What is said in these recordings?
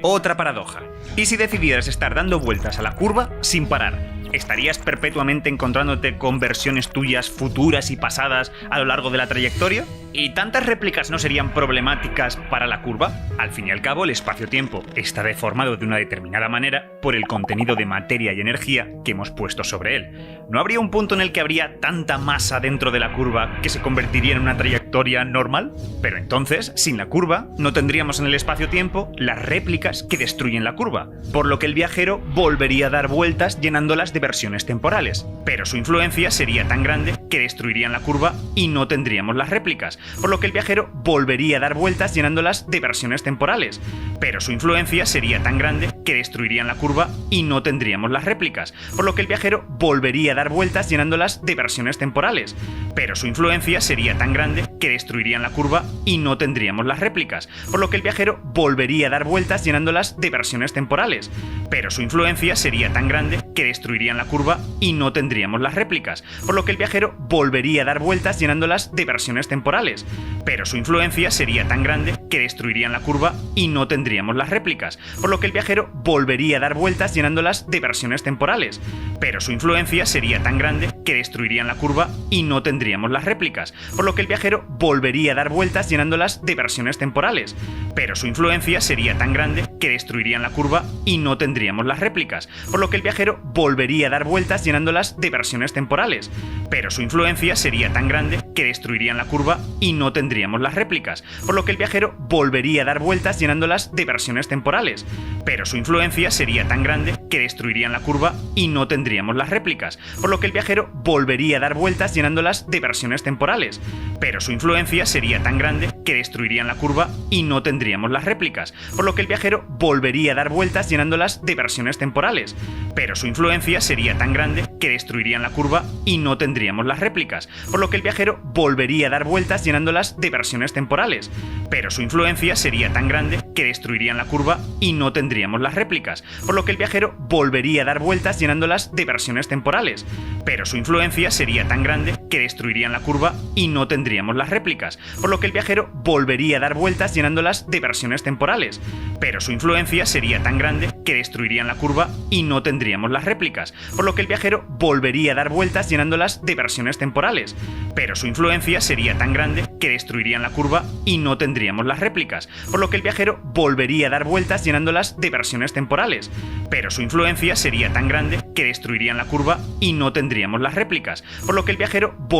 Otra paradoja. ¿Y si decidieras estar dando vueltas a la curva sin parar? ¿Estarías perpetuamente encontrándote con versiones tuyas futuras y pasadas a lo largo de la trayectoria? ¿Y tantas réplicas no serían problemáticas para la curva? Al fin y al cabo, el espacio-tiempo está deformado de una determinada manera por el contenido de materia y energía que hemos puesto sobre él. ¿No habría un punto en el que habría tanta masa dentro de la curva que se convertiría en una trayectoria normal? Pero entonces, sin la curva, no tendríamos en el espacio-tiempo las réplicas que destruyen la curva, por lo que el viajero volvería a dar vueltas llenándolas de versiones temporales, pero su influencia sería tan grande que destruirían la curva y no tendríamos las réplicas, por lo que el viajero volvería a dar vueltas llenándolas de versiones temporales, pero su influencia sería tan grande que destruirían la curva y no tendríamos las réplicas, por lo que el viajero volvería a dar vueltas llenándolas de versiones temporales, pero su influencia sería tan grande que destruirían la curva y no tendríamos las réplicas, por lo que el viajero volvería a dar vueltas llenándolas de versiones temporales, pero su influencia sería tan grande que destruirían la curva y no tendríamos las réplicas, por lo que el viajero volvería a dar vueltas llenándolas de versiones temporales, pero su influencia sería tan grande que destruirían la curva y no tendríamos las réplicas, por lo que el viajero volvería a dar vueltas llenándolas de versiones temporales, pero su influencia sería tan grande que destruirían la curva y no tendríamos las réplicas, por lo que el viajero volvería a dar vueltas llenándolas de versiones temporales, pero su influencia sería tan grande que destruirían la curva y no tendríamos las réplicas, por lo que el viajero volvería a dar vueltas llenándolas de versiones temporales, pero su influencia sería tan grande que destruirían la curva y no tendríamos las réplicas, por lo que el viajero volvería a dar vueltas llenándolas de versiones temporales, pero su influencia sería tan grande que destruirían la curva y no tendríamos las réplicas, por lo que el viajero volvería a dar vueltas llenándolas de versiones temporales, pero su influencia sería tan grande que destruirían la curva y no tendríamos las réplicas, por lo que el viajero volvería a dar vueltas llenándolas de versiones temporales, pero su influencia sería tan grande que destruirían la curva y no tendríamos las réplicas, por lo que el viajero volvería a dar vueltas llenándolas de versiones temporales, pero su influencia sería tan grande que destruirían la curva y no tendríamos las réplicas, por lo que el viajero volvería a dar vueltas llenándolas de versiones temporales, pero su influencia sería tan grande que destruirían la curva y no tendríamos las réplicas, por lo que el viajero volvería a dar vueltas llenándolas de versiones temporales, pero su influencia sería tan grande que destruirían la curva y no tendríamos las réplicas, por lo que el viajero volvería a dar vueltas llenándolas de versiones temporales, pero su influencia sería tan grande que destruirían la curva y no tendríamos las réplicas, por lo que el viajero volvería a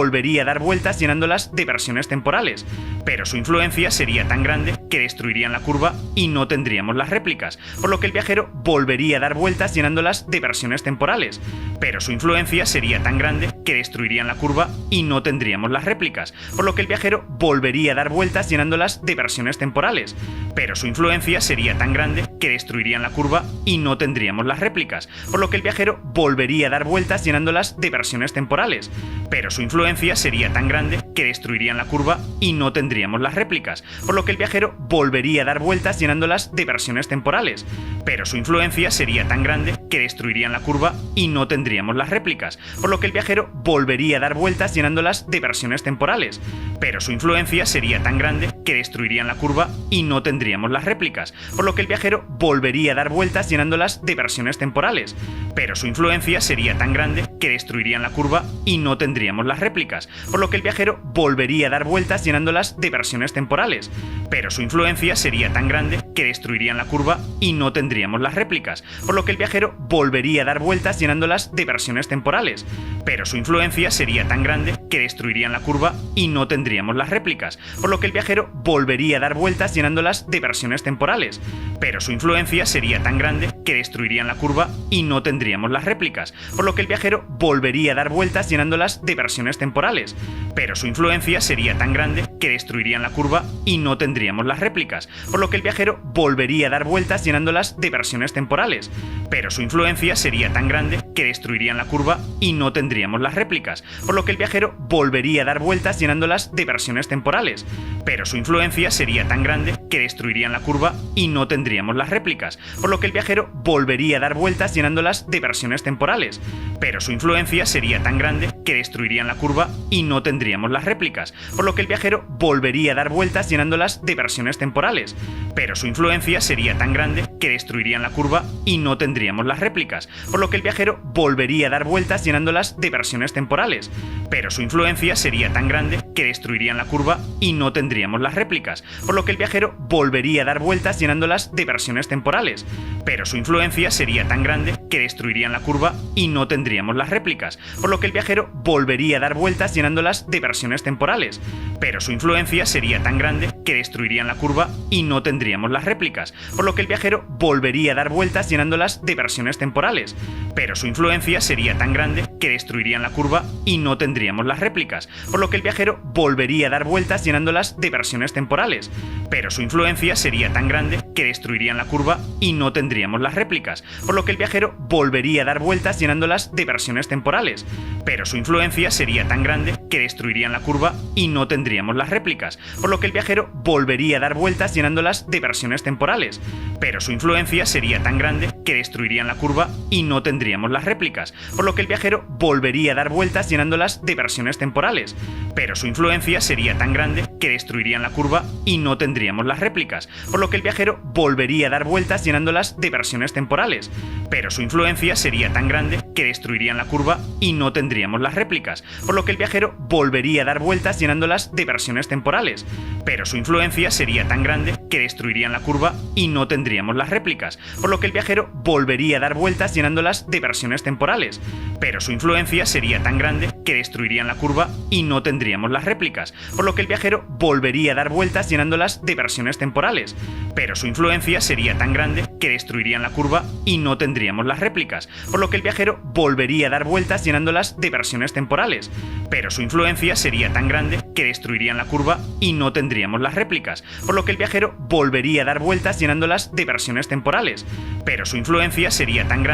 dar vueltas llenándolas de versiones temporales, pero su influencia sería tan grande que destruirían la curva y no tendríamos las réplicas, por lo que el viajero volvería a dar vueltas llenándolas de versiones temporales, pero su influencia sería tan grande que destruirían la curva y no tendríamos las réplicas, por lo que el viajero volvería a dar vueltas llenándolas de versiones temporales, pero su influencia sería tan grande que destruirían la curva y no tendríamos las réplicas, por lo que el viajero volvería a dar vueltas llenándolas de versiones temporales, pero su influencia sería tan grande que destruirían la curva y no tendríamos las réplicas, por lo que el viajero volvería a dar vueltas llenándolas de versiones temporales, pero su influencia sería tan grande que destruirían la curva y no tendríamos las réplicas, por lo que el viajero volvería a dar vueltas llenándolas de versiones temporales, pero su influencia sería tan grande que destruirían la curva y no tendríamos las réplicas, por lo que el viajero volvería a dar vueltas llenándolas de versiones temporales, pero su influencia sería tan grande que destruirían la curva y no tendríamos las réplicas, por lo que el viajero volvería a dar vueltas llenándolas de versiones temporales, pero su influencia sería tan grande que destruirían la curva y no tendríamos las réplicas, por lo que el viajero volvería a dar vueltas llenándolas de versiones temporales, pero su influencia sería tan grande que destruirían la curva y no tendríamos las réplicas, por lo que el viajero volvería a dar vueltas llenándolas de versiones temporales, pero su influencia sería tan grande que destruirían la curva y no tendríamos las réplicas, por lo que el viajero volvería a dar vueltas llenándolas de versiones temporales, pero su influencia sería tan grande que destruirían la curva y no tendríamos las réplicas, por lo que el viajero volvería a dar vueltas llenándolas de versiones temporales, pero su influencia sería tan grande que destruirían la curva y no tendríamos las réplicas, por lo que el viajero volvería a dar vueltas llenándolas de versiones temporales, pero su influencia sería tan grande que destruirían la curva y no tendríamos las réplicas, por lo que el viajero volvería a dar vueltas llenándolas de versiones temporales, pero su influencia sería tan grande que destruirían la curva y no tendríamos las réplicas, por lo que el viajero volvería a dar vueltas llenándolas de versiones temporales, pero su influencia sería tan grande que destruirían la curva y no tendríamos tendríamos las réplicas, por lo que el viajero volvería a dar vueltas llenándolas de versiones temporales, pero su influencia sería tan grande que destruirían la curva y no tendríamos las réplicas, por lo que el viajero volvería a dar vueltas llenándolas de versiones temporales, pero su influencia sería tan grande que destruirían la curva y no tendríamos las réplicas, por lo que el viajero volvería a dar vueltas llenándolas de versiones temporales, pero su influencia sería tan grande que destruirían la curva y no tendríamos las réplicas, por lo que el viajero volvería a dar vueltas llenándolas de versiones temporales, pero su influencia sería tan grande que destruirían la curva y no tendríamos las réplicas, por lo que el viajero volvería a dar vueltas llenándolas de versiones temporales, pero su influencia sería tan grande que destruirían la curva y no tendríamos las réplicas, por lo que el viajero volvería a dar vueltas llenándolas de versiones temporales, pero su influencia sería tan grande que destruirían la curva y no tendríamos las réplicas, por lo que el viajero volvería a dar vueltas llenándolas de versiones temporales, pero su influencia sería tan grande que destruirían la curva y no tendríamos las réplicas, por lo que el viajero volvería a dar vueltas llenándolas de versiones temporales, pero su influencia sería tan grande que destruirían la curva y no tendríamos las réplicas, por lo que el viajero volvería a dar vueltas llenándolas de versiones temporales, pero su influencia sería tan grande que destruirían la curva y no tendríamos las réplicas, por lo que el viajero volvería a dar vueltas llenándolas de versiones temporales, pero su influencia sería tan grande que destruirían la curva y no tendríamos las réplicas, por lo que el viajero volvería a dar vueltas llenándolas de versiones temporales, pero su influencia sería tan grande que destruirían la curva y no tendríamos las réplicas, por lo que el viajero volvería a dar vueltas llenándolas de versiones temporales, pero su influencia sería tan grande que destruirían la curva y no tendríamos las réplicas, por lo que el viajero volvería a dar vueltas llenándolas de versiones temporales, pero su influencia sería tan grande que destruirían la curva y no tendríamos las réplicas, por lo que el viajero volvería a dar vueltas llenándolas de versiones temporales, pero su influencia sería tan grande que destruirían la curva y no tendríamos las réplicas, por lo que el viajero volvería a dar vueltas llenándolas de versiones temporales, pero su influencia sería tan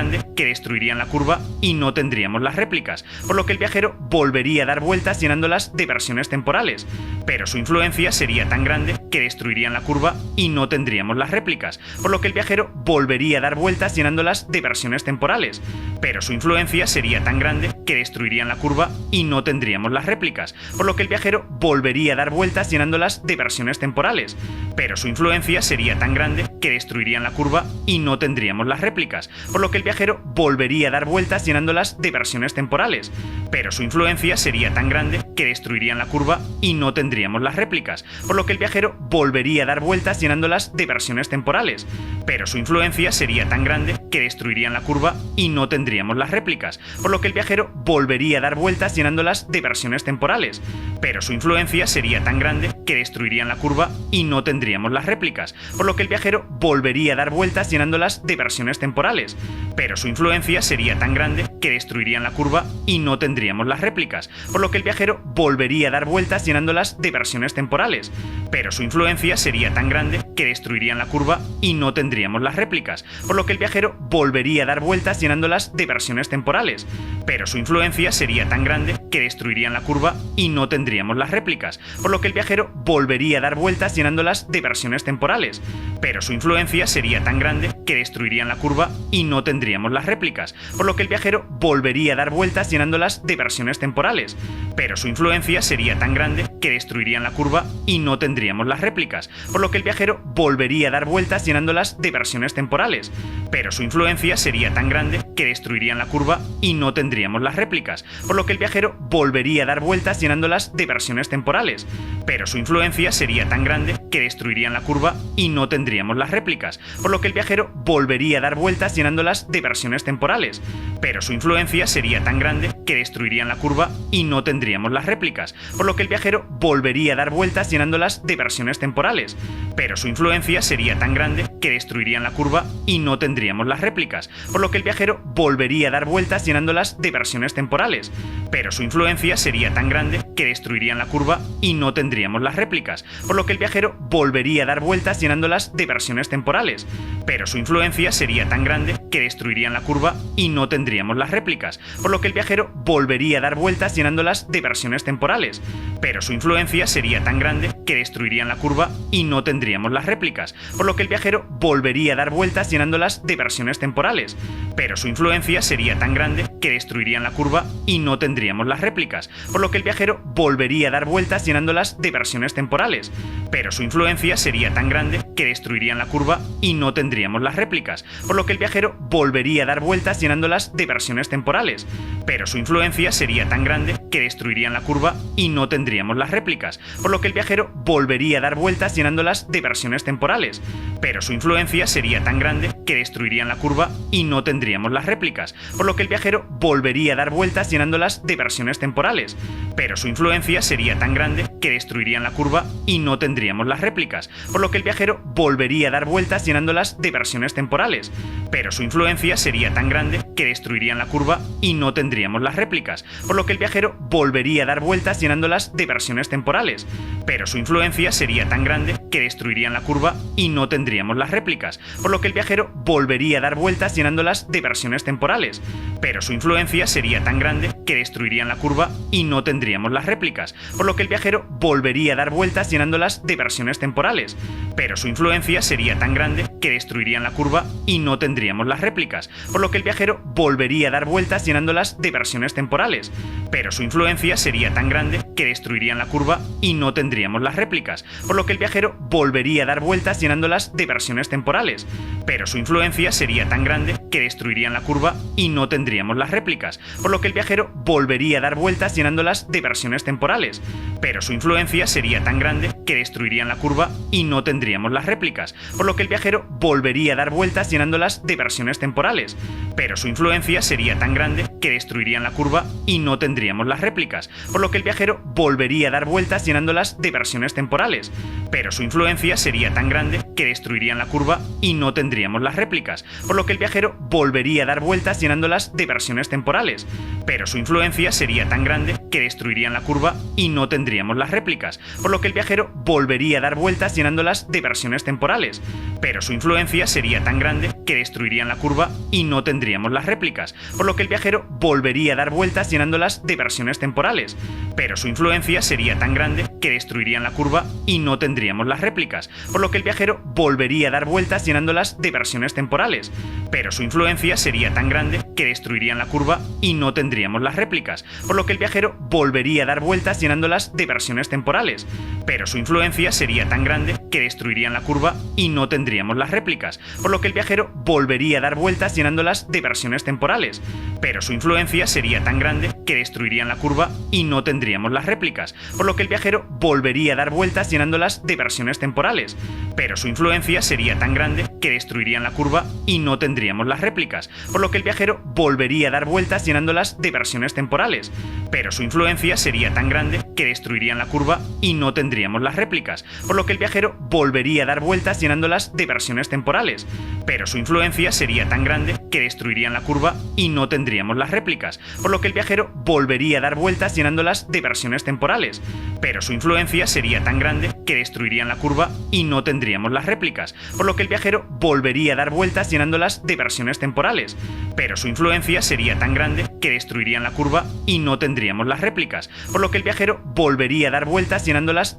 grande que destruirían la curva y no tendríamos las réplicas, por lo que el viajero volvería a dar vueltas llenándolas de versiones temporales, pero su influencia sería tan grande que destruirían la curva y no tendríamos las réplicas, por lo que el viajero volvería a dar vueltas llenándolas de versiones temporales, pero su influencia sería tan grande que destruirían la curva y no tendríamos las réplicas, por lo que el viajero volvería a dar vueltas llenándolas de versiones temporales, pero su influencia sería tan grande que destruirían la curva y no tendríamos las réplicas, por lo que el viajero volvería a dar vueltas llenándolas de versiones temporales, pero su influencia sería tan grande que destruirían la curva y no tendríamos las réplicas, por lo que el viajero volvería a dar vueltas llenándolas de versiones temporales, pero su influencia sería tan grande que destruirían la curva y no tendríamos las réplicas, por lo que el viajero volvería a dar vueltas llenándolas de versiones temporales, pero su influencia sería tan grande que destruirían la curva y no tendríamos las réplicas, por lo que el viajero volvería a dar vueltas llenándolas de versiones temporales, pero su influencia sería tan grande que destruirían la curva y no tendríamos las réplicas, por lo que el viajero volvería a dar vueltas llenándolas de versiones temporales, pero su influencia sería tan grande que destruirían la curva y no tendríamos las réplicas, por lo que el viajero volvería a dar vueltas llenándolas de versiones temporales, pero su influencia sería tan grande que destruirían la curva y no tendríamos las réplicas, por lo que el viajero volvería a dar vueltas llenándolas de versiones temporales, pero su influencia sería tan grande que destruirían la curva y no tendríamos las réplicas, por lo que el viajero volvería a dar vueltas llenándolas de versiones temporales, pero su influencia sería tan grande que destruirían la curva y no tendríamos las réplicas, por lo que el viajero volvería a dar vueltas llenándolas de versiones temporales, pero su influencia sería tan grande que destruirían la curva y no tendríamos las réplicas, por lo que el viajero volvería a dar vueltas llenándolas de versiones temporales, pero su influencia sería tan grande que destruirían la curva y no tendríamos las réplicas, por lo que el viajero volvería a dar vueltas llenándolas de versiones temporales, pero su influencia sería tan grande que destruirían la curva y no tendríamos las réplicas, por lo que el viajero volvería a dar vueltas llenándolas de versiones temporales, pero su influencia sería tan grande que destruirían la curva y no tendríamos las réplicas, por lo que el viajero volvería a dar vueltas llenándolas de versiones temporales, pero su influencia sería tan grande que destruirían la curva y no tendríamos las réplicas, por lo que el viajero volvería a dar vueltas llenándolas de versiones temporales, pero su influencia sería tan grande que destruirían la curva y no tendríamos tendríamos las réplicas, por lo que el viajero volvería a dar vueltas llenándolas de versiones temporales, pero su influencia sería tan grande que destruirían la curva y no tendríamos las réplicas, por lo que el viajero volvería a dar vueltas llenándolas de versiones temporales, pero su influencia sería tan grande que destruirían la curva y no tendríamos las réplicas, por lo que el viajero volvería a dar vueltas llenándolas de versiones temporales, pero su influencia sería tan grande que destruirían la curva y no tendríamos las réplicas, por lo que el viajero volvería a dar vueltas llenándolas de versiones temporales, pero su influencia sería tan grande que destruirían la curva y no tendríamos las réplicas, por lo que el viajero volvería a dar vueltas llenándolas de versiones temporales, pero su influencia sería tan grande que destruirían la curva y no tendríamos las réplicas, por lo que el viajero volvería a dar vueltas llenándolas de versiones temporales, pero su influencia sería tan grande que destruirían la curva y no tendríamos las réplicas, por lo que el viajero volvería a dar vueltas llenándolas de versiones temporales, pero su influencia sería tan grande que destruirían la curva y no tendríamos las réplicas, por lo que el viajero volvería a dar vueltas llenándolas de versiones temporales, pero su influencia sería tan grande que destruirían la curva y no tendríamos las réplicas, por lo que el viajero volvería a dar vueltas llenándolas de versiones temporales, pero su influencia sería tan grande que destruirían la curva y no tendríamos las réplicas, por lo que el viajero volvería a dar vueltas llenándolas de versiones temporales, pero su influencia sería tan grande que destruirían la curva y no tendríamos las réplicas, por lo que el viajero volvería a dar vueltas llenándolas de versiones temporales, pero su influencia sería tan grande que destruirían la curva y no tendríamos las réplicas, por lo que el viajero volvería a dar vueltas llenándolas de versiones temporales, pero su influencia sería tan grande que destruirían la curva y no tendríamos las réplicas, por lo que el viajero volvería a dar vueltas llenándolas de versiones temporales, pero su influencia sería tan grande que destruirían la curva y no tendríamos las réplicas, por lo que el viajero volvería a dar vueltas llenándolas de versiones temporales, pero su influencia sería tan grande que destruirían la curva y no tendríamos las réplicas, por lo que el viajero volvería a dar vueltas llenándolas de versiones temporales, pero su influencia sería tan grande que destruirían la curva y no tendríamos las réplicas, por lo que el viajero volvería a dar vueltas llenándolas de versiones temporales, pero su influencia sería tan grande que destruirían la curva y no tendríamos las réplicas, por lo que el viajero volvería a dar vueltas llenándolas de versiones temporales, pero su influencia sería tan grande que destruirían la curva y no tendríamos las réplicas, por lo que el viajero volvería a dar vueltas llenándolas de versiones temporales, pero su influencia sería tan grande que destruirían la curva y no tendríamos las réplicas, por lo que el viajero volvería a dar vueltas llenándolas de versiones temporales, pero su influencia sería tan grande que destruirían la curva y no tendríamos las réplicas, por lo que el viajero volvería a dar vueltas llenándolas de versiones temporales, pero su influencia sería tan grande que destruirían la curva y no tendríamos las réplicas, por lo que el viajero volvería a dar vueltas llenándolas de versiones temporales, pero su influencia sería tan grande que destruirían la curva y no tendríamos las réplicas, por lo que el viajero volvería a dar vueltas llenándolas de versiones temporales, pero su influencia sería tan grande que destruirían la curva y no tendríamos las réplicas, por lo que el viajero volvería a dar vueltas llenándolas de versiones temporales, pero su influencia sería tan grande que destruirían la curva y no tendríamos las réplicas, por lo que el viajero volvería a dar vueltas llenándolas de versiones temporales, pero su influencia sería tan grande que destruirían la curva y no tendríamos las réplicas, por lo que el viajero volvería a dar vueltas llenándolas de versiones temporales, pero su influencia sería tan grande que destruirían la curva y no tendríamos las réplicas, por lo que el viajero volvería a dar vueltas llenándolas de versiones temporales, pero su influencia sería tan grande que destruirían la curva y no tendríamos las réplicas, por lo que el viajero volvería a dar vueltas llenándolas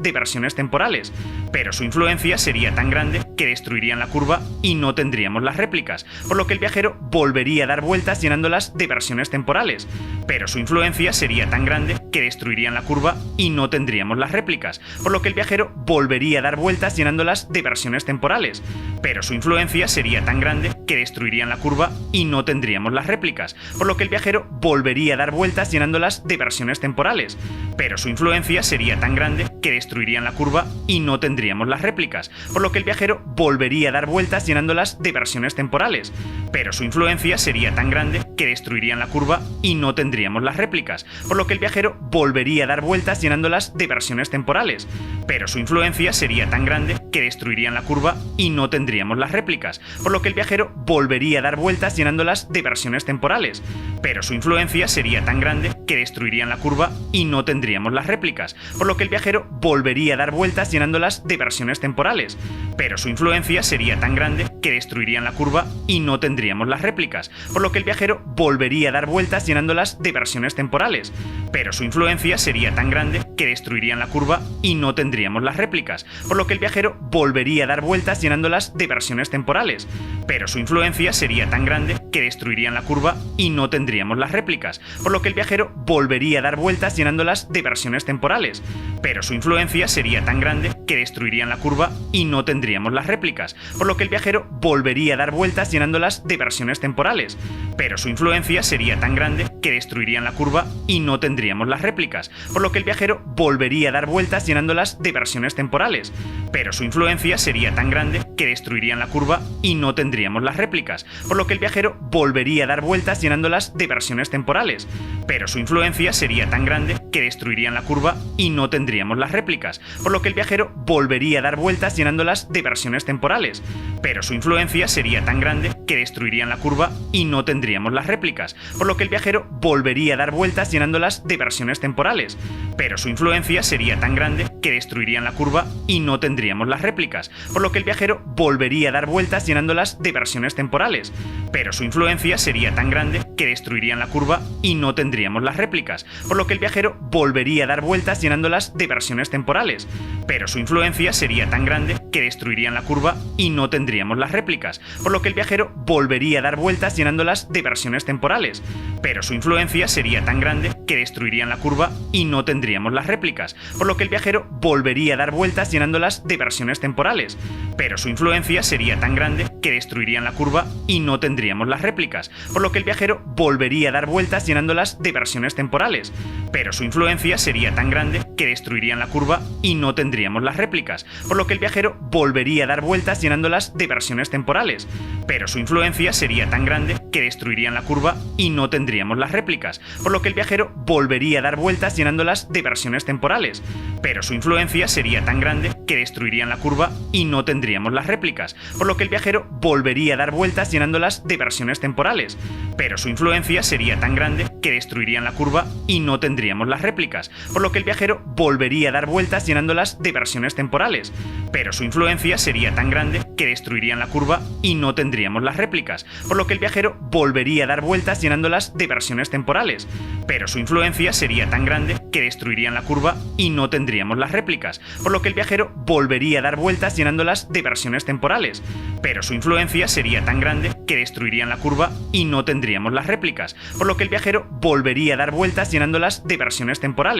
de versiones temporales, pero su influencia sería tan grande que destruirían la curva y no tendríamos las réplicas, por lo que el viajero volvería a dar vueltas llenándolas de versiones temporales, pero su influencia sería tan grande que destruirían la curva y no tendríamos las réplicas, por lo que el viajero volvería a dar vueltas llenándolas de versiones temporales, pero su influencia sería tan grande que destruirían la curva y no tendríamos las réplicas, por lo que el viajero volvería a dar vueltas llenándolas de versiones temporales, pero su influencia sería tan grande que destruirían la curva y no tendríamos las réplicas, por lo que el viajero volvería a dar vueltas llenándolas de versiones temporales, pero su influencia sería tan grande que destruirían la curva y no tendríamos las réplicas, por lo que el viajero volvería a dar vueltas llenándolas de versiones temporales, pero su influencia sería tan grande que destruirían la curva y no tendríamos tendríamos las réplicas, por lo que el viajero volvería a dar vueltas llenándolas de versiones temporales, pero su influencia sería tan grande que destruirían la curva y no tendríamos las réplicas, por lo que el viajero volvería a dar vueltas llenándolas de versiones temporales, pero su influencia sería tan grande que destruirían la curva y no tendríamos las réplicas, por lo que el viajero volvería a dar vueltas llenándolas de versiones temporales, pero su influencia sería tan grande que destruirían la curva y no tendríamos las réplicas, por lo que el viajero volvería a dar vueltas llenándolas de versiones temporales, pero su influencia sería tan grande que destruirían la curva y no tendríamos las réplicas, por lo que el viajero volvería a dar vueltas llenándolas de versiones temporales, pero su influencia sería tan grande que destruirían la curva y no tendríamos las réplicas, por lo que el viajero volvería a dar vueltas llenándolas de versiones temporales, pero su influencia sería tan grande que destruirían la curva y no tendríamos las réplicas, por lo que el viajero volvería a dar vueltas llenándolas de versiones temporales, pero su influencia sería tan grande que destruirían la curva y no tendríamos las réplicas, por lo que el viajero volvería a dar vueltas llenándolas de versiones temporales, pero su influencia sería tan grande que destruirían la curva y no tendríamos las réplicas, por lo que el viajero volvería a dar vueltas llenándolas de versiones temporales, pero su influencia sería tan grande que destruirían la curva y no tendríamos las réplicas, por lo que el viajero volvería a dar vueltas llenándolas de versiones temporales, pero su influencia sería tan grande que destruirían la curva y no tendríamos las réplicas, por lo que el viajero volvería a dar vueltas llenándolas de versiones temporales, pero su influencia sería tan grande que destruirían la curva y no tendríamos las réplicas, por lo que el viajero volvería a dar vueltas llenándolas de versiones temporales, pero su influencia sería tan grande que destruirían la curva y no tendríamos las réplicas, por lo que el viajero volvería a dar vueltas llenándolas de versiones temporales, pero su influencia sería tan grande que destruirían la curva y no tendríamos las réplicas, por lo que el viajero volvería a dar vueltas llenándolas de versiones temporales, pero su influencia sería tan grande que destruirían la curva y no tendríamos las réplicas, por lo que el viajero volvería a dar vueltas llenándolas de versiones temporales, pero su influencia sería tan grande que destruirían la curva y no tendríamos las réplicas, por lo que el viajero volvería a dar vueltas llenándolas de versiones temporales, pero su influencia sería tan grande que destruirían la curva y no tendríamos las réplicas, por lo que el viajero volvería a dar vueltas llenándolas de versiones temporales, pero su influencia sería tan grande que destruirían la curva y no tendríamos las réplicas, por lo que el viajero volvería a dar vueltas llenándolas de versiones temporales, pero su influencia sería tan grande que destruirían la curva y no tendríamos las réplicas, por lo que el viajero volvería a dar vueltas llenándolas de versiones temporales, pero su influencia sería tan grande que destruirían la curva y no tendríamos las réplicas, por lo que el viajero volvería a dar vueltas llenándolas de versiones temporales, pero su influencia sería tan grande que destruirían la curva y no tendríamos las réplicas, por lo que el viajero volvería a dar vueltas llenándolas de versiones temporales, pero su influencia sería tan grande que destruirían la curva y no tendríamos las réplicas, por lo que el viajero volvería a dar vueltas llenándolas de versiones temporales,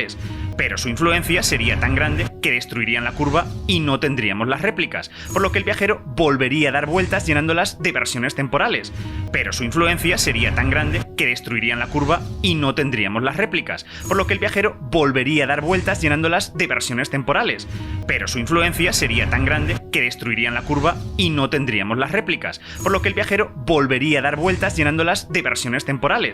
pero su influencia sería tan grande que destruirían la curva y no tendríamos las réplicas, por lo que el viajero volvería a dar vueltas llenándolas de versiones temporales, pero su influencia sería tan grande que destruirían la curva y no tendríamos las réplicas, por lo que el viajero volvería a dar vueltas llenándolas de versiones temporales, pero su influencia sería tan grande que destruirían la curva y no tendríamos las réplicas, por lo que el viajero volvería a dar vueltas llenándolas de versiones temporales,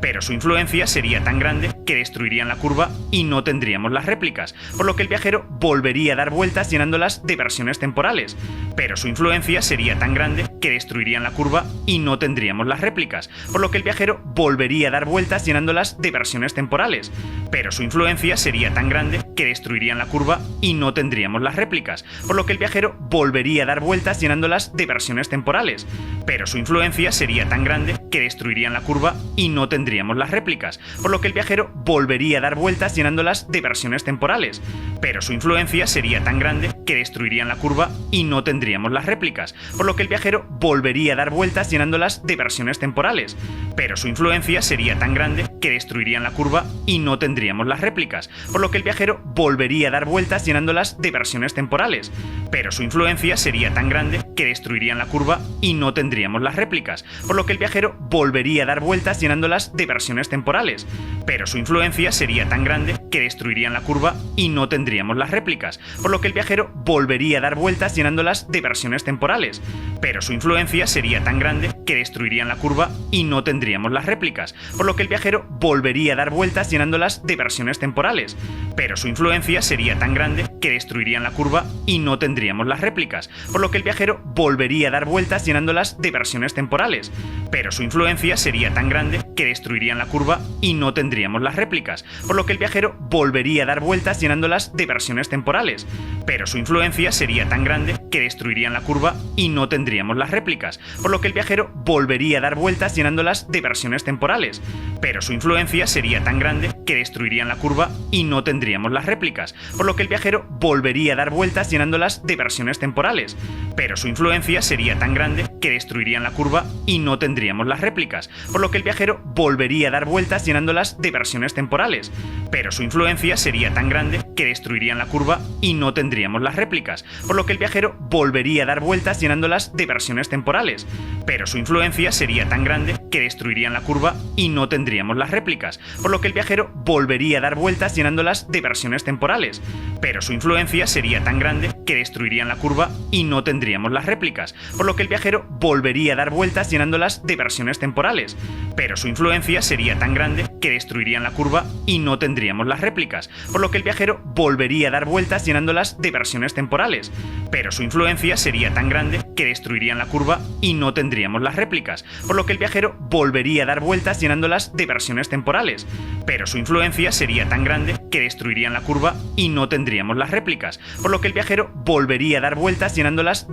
pero su influencia sería tan grande que destruirían la curva y no tendríamos las réplicas, por lo que el viajero volvería a dar vueltas llenándolas de versiones temporales, pero su influencia sería tan grande que destruirían la curva y no tendríamos las réplicas, por lo que el viajero volvería a dar vueltas llenándolas de versiones temporales, pero su influencia sería tan grande que destruirían la curva y no tendríamos las réplicas, por lo que el viajero volvería a dar vueltas llenándolas de versiones temporales, pero su influencia sería tan grande que destruirían la curva y no tendríamos las réplicas, por lo que el viajero volvería a dar vueltas llenándolas de versiones temporales, pero su influencia sería tan grande que destruirían la curva y no tendríamos las réplicas, por lo que el viajero volvería a dar vueltas llenándolas de versiones temporales, pero su influencia sería tan grande que destruirían la curva y no tendríamos las réplicas, por lo que el viajero volvería a dar vueltas llenándolas de versiones temporales, pero su influencia sería tan grande que destruirían la curva y no tendríamos las réplicas, por lo que el viajero volvería a dar vueltas llenándolas de versiones temporales, pero su influencia sería tan grande que destruirían la curva y no tendríamos tendríamos las réplicas, por lo que el viajero volvería a dar vueltas llenándolas de versiones temporales, pero su influencia sería tan grande que destruirían la curva y no tendríamos las réplicas, por lo que el viajero volvería a dar vueltas llenándolas de versiones temporales, pero su influencia sería tan grande que destruirían la curva y no tendríamos las réplicas, por lo que el viajero volvería a dar vueltas llenándolas de versiones temporales, pero su influencia sería tan grande que destruirían la curva y no tendríamos las réplicas, por lo que el viajero volvería a dar vueltas llenándolas de versiones temporales, pero su influencia sería tan grande que destruirían la curva y no tendríamos las réplicas, por lo que el viajero volvería a dar vueltas llenándolas de versiones temporales, pero su influencia sería tan grande que destruirían la curva y no tendríamos las réplicas, por lo que el viajero volvería a dar vueltas llenándolas de versiones temporales, pero su influencia sería tan grande que destruirían la curva y no tendríamos las réplicas, por lo que el viajero volvería a dar vueltas llenándolas de versiones temporales, pero su influencia sería tan grande que destruirían la curva y no tendríamos las réplicas, por lo que el viajero volvería a dar vueltas llenándolas de versiones temporales, pero su influencia sería tan grande que destruirían la curva y no tendríamos las réplicas, por lo que el viajero volvería a dar vueltas llenándolas de versiones temporales, pero su influencia sería tan grande que destruirían la curva y no tendríamos las réplicas, por lo que el viajero volvería a dar vueltas llenándolas de versiones temporales, pero su influencia sería tan grande que destruirían la curva y no tendríamos las réplicas, por lo que el viajero volvería a dar vueltas llenándolas de versiones temporales, pero su influencia sería tan grande que destruirían la curva y no tendríamos las réplicas, por lo que el viajero volvería a dar vueltas llenándolas de versiones temporales, pero su influencia sería tan grande que destruirían la curva y no tendríamos las réplicas, por lo que el viajero volvería a dar vueltas llenándolas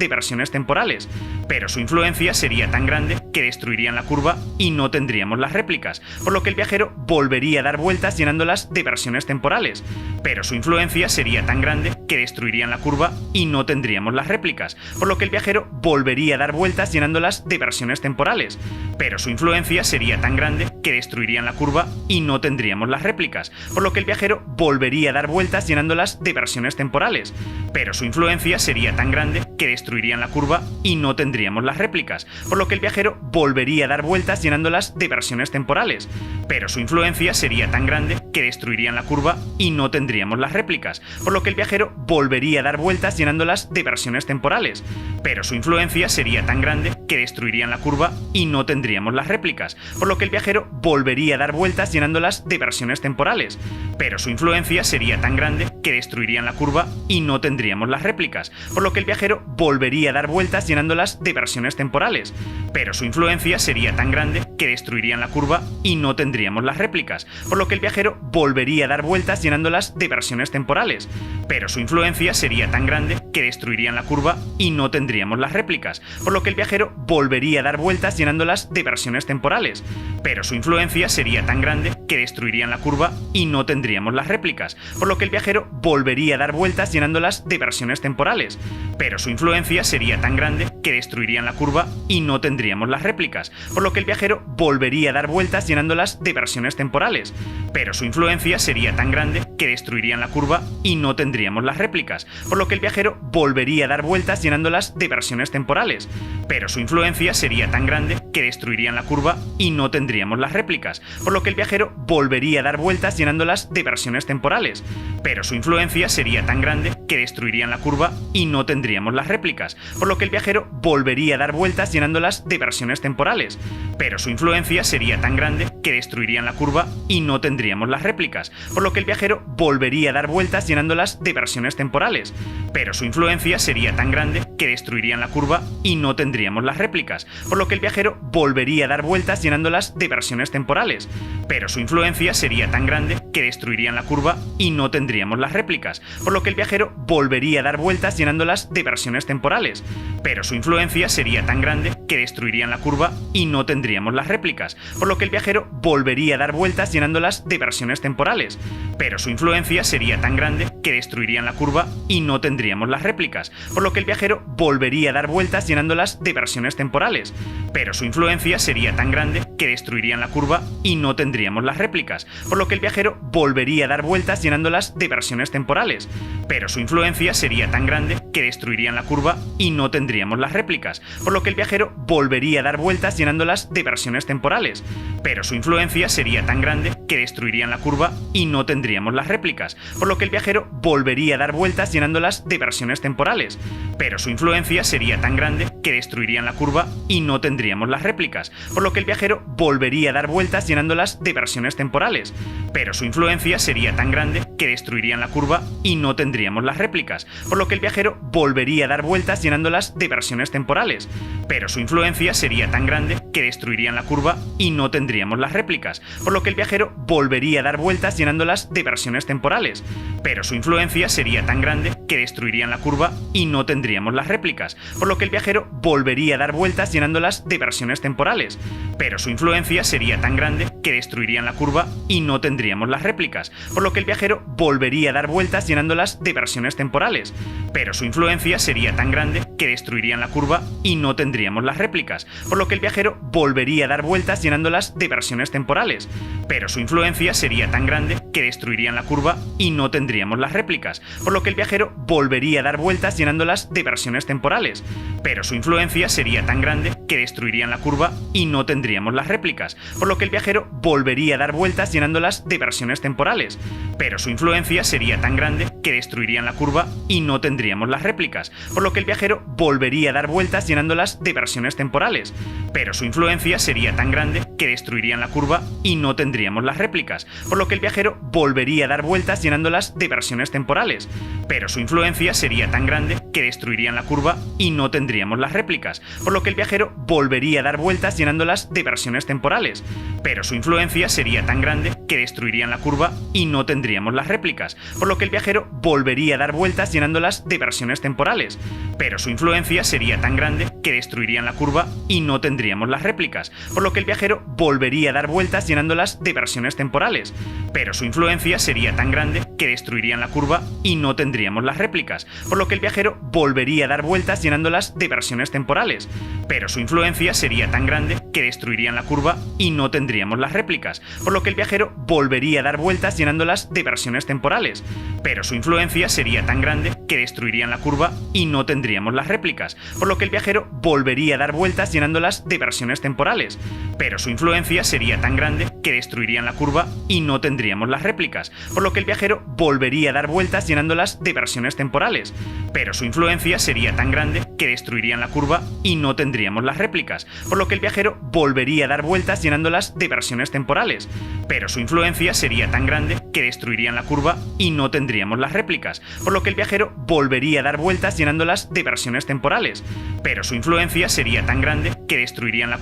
de versiones temporales, pero su influencia sería tan grande que destruirían la curva y no tendríamos las réplicas, por lo que el viajero volvería a dar vueltas llenándolas de versiones temporales, pero su influencia sería tan grande que destruirían la curva y no tendríamos las réplicas, por lo que el viajero volvería a dar vueltas llenándolas de versiones temporales, pero su influencia sería tan grande que destruirían la curva y no tendríamos las réplicas, por lo que el viajero volvería a dar vueltas llenándolas de versiones temporales, pero su influencia sería tan grande que destruirían la curva y no tendríamos las réplicas, por lo que el viajero volvería a dar vueltas llenándolas de versiones temporales, pero su influencia sería tan grande que destruirían la curva y no tendríamos las réplicas, por lo que el viajero volvería a dar vueltas llenándolas de versiones temporales, pero su influencia sería tan grande que destruirían la curva y no tendríamos las réplicas, por lo que el viajero volvería a dar vueltas llenándolas de versiones temporales, pero su influencia sería tan grande que destruirían la curva y no tendríamos las réplicas, por lo que el viajero volvería a dar vueltas llenándolas de versiones temporales, pero su influencia sería tan grande que destruirían la curva y no tendríamos las réplicas, por lo que el viajero volvería a dar vueltas llenándolas de versiones temporales, pero su influencia sería tan grande que destruirían la curva y no tendríamos las réplicas, por lo que el viajero volvería a dar vueltas llenándolas de versiones temporales, pero su influencia sería tan grande que destruirían la curva y no tendríamos las réplicas, por lo que el viajero volvería a dar vueltas llenándolas de versiones temporales, pero su influencia sería tan grande que destruirían la curva y no tendríamos las réplicas, por lo que el viajero volvería a dar vueltas llenándolas de versiones temporales, pero su influencia sería tan grande que destruirían la curva y no tendríamos las réplicas, por lo que el viajero volvería a dar vueltas llenándolas de versiones temporales, pero su influencia sería tan grande que destruirían la curva y no tendríamos las réplicas, por lo que el viajero volvería a dar vueltas llenándolas de versiones temporales, pero su influencia sería tan grande que destruirían la curva y no tendríamos las réplicas, por lo que el viajero volvería a dar vueltas llenándolas de versiones temporales, pero su influencia sería tan grande que destruirían la curva y no tendríamos las réplicas, por lo que el viajero volvería a dar vueltas llenándolas de versiones temporales, pero su influencia sería tan grande que destruirían la curva y no tendríamos las réplicas, por lo que el viajero volvería a dar vueltas llenándolas de versiones temporales, pero su influencia sería tan grande que destruirían la curva y no tendríamos las réplicas, por lo que el viajero volvería a dar vueltas llenándolas de versiones temporales, pero su influencia sería tan grande que destruirían la curva y no tendríamos las réplicas, por lo que el viajero volvería a dar vueltas llenándolas de versiones temporales, pero su influencia sería tan grande que destruirían la curva y no tendríamos las réplicas, por lo que el viajero volvería a dar vueltas llenándolas de versiones temporales, pero su influencia sería tan grande que destruirían la curva y no tendríamos las réplicas, por lo que el viajero volvería a dar vueltas llenándolas de versiones temporales, pero su influencia sería tan grande que destruirían la curva y no tendríamos las réplicas, por lo que el viajero volvería a dar vueltas llenándolas de versiones temporales, pero su influencia sería tan grande que destruirían la curva y no tendríamos las réplicas, por lo que el viajero volvería a dar vueltas llenándolas de versiones temporales, pero su influencia sería tan grande que destruirían la curva y no tendríamos las réplicas, por lo que el viajero volvería a dar vueltas llenándolas de versiones temporales, pero su influencia sería tan grande que destruirían la curva y no tendríamos las réplicas, por lo que el viajero volvería a dar vueltas llenándolas de versiones temporales, pero su influencia sería tan grande que destruirían la curva y no tendríamos las réplicas, por lo que el viajero volvería a dar vueltas llenándolas de versiones temporales, pero su influencia sería tan grande que destruirían la curva y no tendríamos las réplicas, por lo que el viajero volvería a dar vueltas llenándolas de versiones temporales, pero su influencia sería tan grande que destruirían la curva y no tendríamos las réplicas, por lo que el viajero volvería a dar vueltas llenándolas de versiones temporales, pero su influencia sería tan grande que destruirían la curva y no tendríamos las réplicas, por lo que el viajero volvería a dar vueltas llenándolas de versiones temporales, pero su influencia sería tan grande que destruirían la curva y no tendríamos las réplicas, por lo que el viajero volvería a dar vueltas llenándolas de versiones temporales, pero su influencia sería tan grande que destruirían la curva y no tendríamos las réplicas, por lo que el viajero volvería a dar vueltas llenándolas de versiones temporales, pero su influencia sería tan grande que destruirían la curva y no tendríamos las réplicas, por lo que el viajero volvería a dar vueltas llenándolas de versiones temporales, pero su influencia sería tan grande que destruirían la curva y no tendríamos las réplicas, por lo que el viajero volvería a dar vueltas llenándolas de versiones temporales, pero su influencia sería tan grande que destruirían la curva y no tendríamos las réplicas, por lo que el viajero volvería a dar vueltas llenándolas de versiones temporales, pero su influencia sería tan grande que destruirían la curva y no tendríamos las réplicas, por lo que el viajero volvería a dar vueltas llenándolas de versiones temporales, pero su influencia sería tan grande que destruirían la curva y no tendríamos las réplicas, por lo que el viajero volvería a dar vueltas llenándolas de versiones temporales, pero su influencia sería tan grande que destruirían la curva y no tendríamos las réplicas, por lo que el viajero volvería a dar vueltas llenándolas de versiones temporales, pero su influencia sería tan grande que destruirían la curva y no tendríamos las réplicas, por lo que el viajero volvería a dar vueltas llenándolas de versiones temporales, pero su influencia sería tan grande que destruirían la curva y no tendríamos las réplicas, por lo que el viajero volvería a dar vueltas llenándolas de versiones temporales, pero su influencia sería tan grande que destruirían la curva y no tendríamos las réplicas, por lo que el viajero volvería a dar vueltas llenándolas de versiones temporales, pero su influencia sería tan grande que destruirían la curva y no tendríamos las réplicas, por lo que el viajero volvería a dar vueltas llenándolas de versiones temporales, pero su influencia sería tan grande que destruirían la curva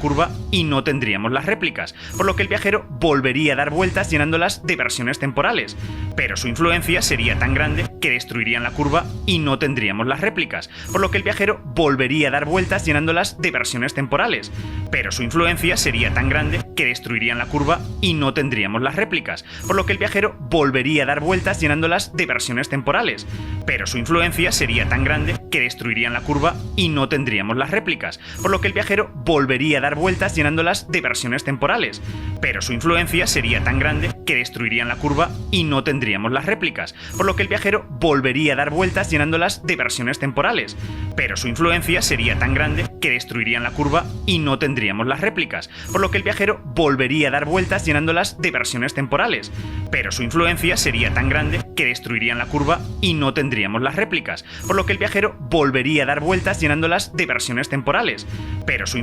y no tendríamos las réplicas, por lo que el viajero volvería a dar vueltas llenándolas de versiones temporales, pero su influencia sería tan grande que destruirían la curva y no tendríamos las réplicas, por lo que el viajero volvería a dar vueltas llenándolas de versiones temporales, pero su influencia sería tan grande que destruirían la curva y no tendríamos las réplicas, por lo que el viajero volvería a dar vueltas llenándolas de versiones temporales, pero su influencia sería tan grande que destruirían la curva y no tendríamos las réplicas, por lo que el viajero volvería a dar vueltas llenándolas de versiones temporales, pero su influencia sería tan grande que destruirían la curva y no tendríamos las réplicas, por lo que el viajero volvería a dar vueltas llenándolas de versiones temporales, pero su influencia sería tan grande que destruirían la curva y no tendríamos las réplicas, por lo que el viajero volvería a dar vueltas llenándolas de versiones temporales, pero su influencia sería tan grande que destruirían la curva y no tendríamos las réplicas, por lo que el viajero volvería a dar vueltas llenándolas de versiones temporales, pero su influencia sería tan grande que destruirían la curva y no tendríamos las réplicas, por lo que el viajero volvería a dar vueltas llenándolas de versiones temporales, pero su influencia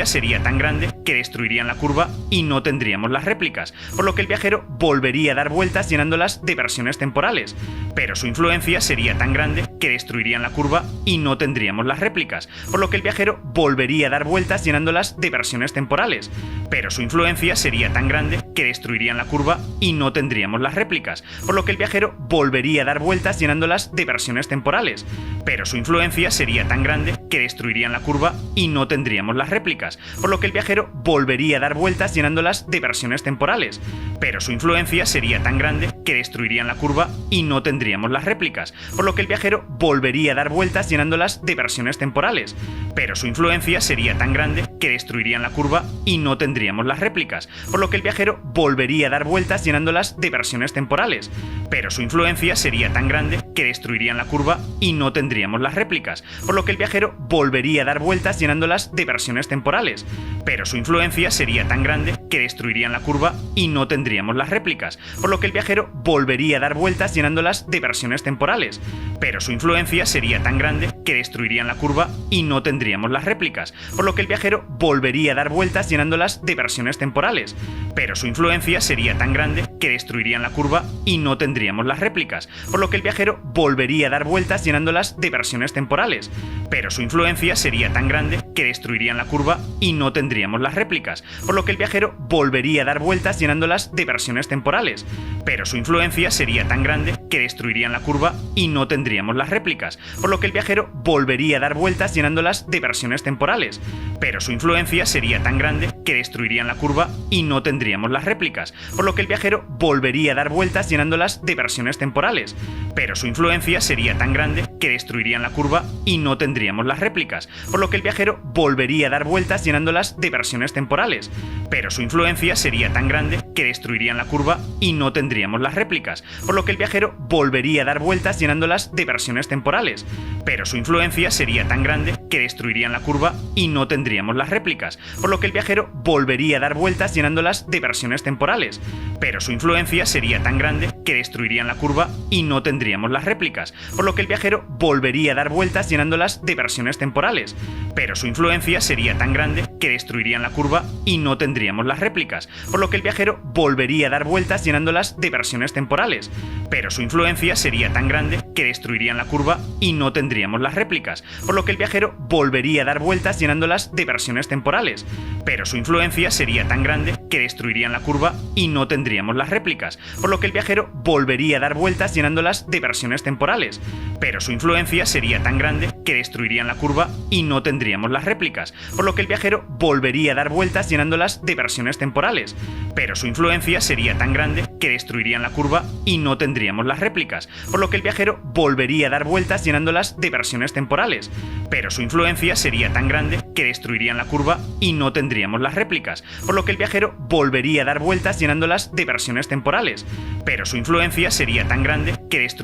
sería tan grande que destruirían la curva y no tendríamos las réplicas, por lo que el viajero volvería a dar vueltas llenándolas de versiones temporales, pero su influencia sería tan grande que destruirían la curva y no tendríamos las réplicas, por lo que el viajero volvería a dar vueltas llenándolas de versiones temporales, pero su influencia sería tan grande que destruirían la curva y no tendríamos las réplicas, por lo que el viajero volvería a dar vueltas llenándolas de versiones temporales, pero su influencia sería tan grande que destruirían la curva y no tendríamos las réplicas, por lo que el viajero volvería a dar vueltas llenándolas de versiones temporales, pero su influencia sería tan grande que destruirían la curva y no tendríamos las réplicas, por lo que el viajero volvería a dar vueltas llenándolas de versiones temporales, pero su influencia sería tan grande que destruirían la curva y no tendríamos las réplicas, por lo que el viajero volvería a dar vueltas llenándolas de versiones temporales, pero su influencia sería tan grande que destruirían la curva y no tendríamos las réplicas, por lo que el viajero volvería a dar vueltas llenándolas llenándolas de versiones temporales, pero su influencia sería tan grande que destruirían la curva y no tendríamos las réplicas, por lo que el viajero volvería a dar vueltas llenándolas de versiones temporales, pero su influencia sería tan grande que destruirían la curva y no tendríamos las réplicas, por lo que el viajero volvería a dar vueltas llenándolas de versiones temporales, pero su influencia sería tan grande que destruirían la curva y no tendríamos las réplicas, por lo que el viajero volvería a dar vueltas llenándolas de versiones temporales, pero su influencia sería tan grande que destruirían la curva y no tendríamos las réplicas, por lo que el viajero volvería a dar vueltas llenándolas de versiones temporales, pero su influencia sería tan grande que destruirían la curva y no tendríamos las réplicas, por lo que el viajero volvería a dar vueltas llenándolas de versiones temporales, pero su influencia sería tan grande que destruirían la curva y no tendríamos las réplicas, por lo que el viajero volvería a dar vueltas llenándolas de versiones temporales, pero su influencia sería tan grande que destruirían la curva y no tendríamos las réplicas, por lo que el viajero volvería a dar vueltas llenándolas de versiones temporales, pero su influencia sería tan grande que destruirían la curva y no tendríamos las réplicas, por lo que el viajero volvería a dar vueltas llenándolas de versiones temporales, pero su influencia sería tan grande que destruirían la curva y no tendríamos las réplicas, por lo que el viajero volvería a dar vueltas llenándolas de versiones temporales, pero su influencia sería tan grande que destruirían la curva y no tendríamos las réplicas, por lo que el viajero volvería a dar vueltas llenándolas de versiones temporales, pero su influencia sería tan grande que destruirían la curva y no tendríamos las réplicas, por lo que el viajero volvería a dar vueltas llenándolas de versiones temporales, pero su influencia sería tan grande que destruirían la curva y no tendríamos las réplicas, por lo que el viajero volvería a dar vueltas llenándolas de versiones temporales, pero su influencia sería tan grande que destruirían la curva y no tendríamos las réplicas, por lo que el viajero volvería a dar vueltas llenándolas de versiones temporales, pero su influencia sería tan grande que destruirían la curva y no tendríamos las réplicas, por lo que el viajero volvería a dar vueltas llenándolas de versiones temporales, pero su influencia sería tan grande que destruirían la curva y no tendríamos las réplicas, por lo que el viajero volvería a dar vueltas llenándolas de versiones temporales, pero su influencia sería tan grande que destruirían la curva y no tendríamos las réplicas, por lo que el viajero volvería a dar vueltas llenándolas de versiones temporales, pero su influencia sería tan grande que destruirían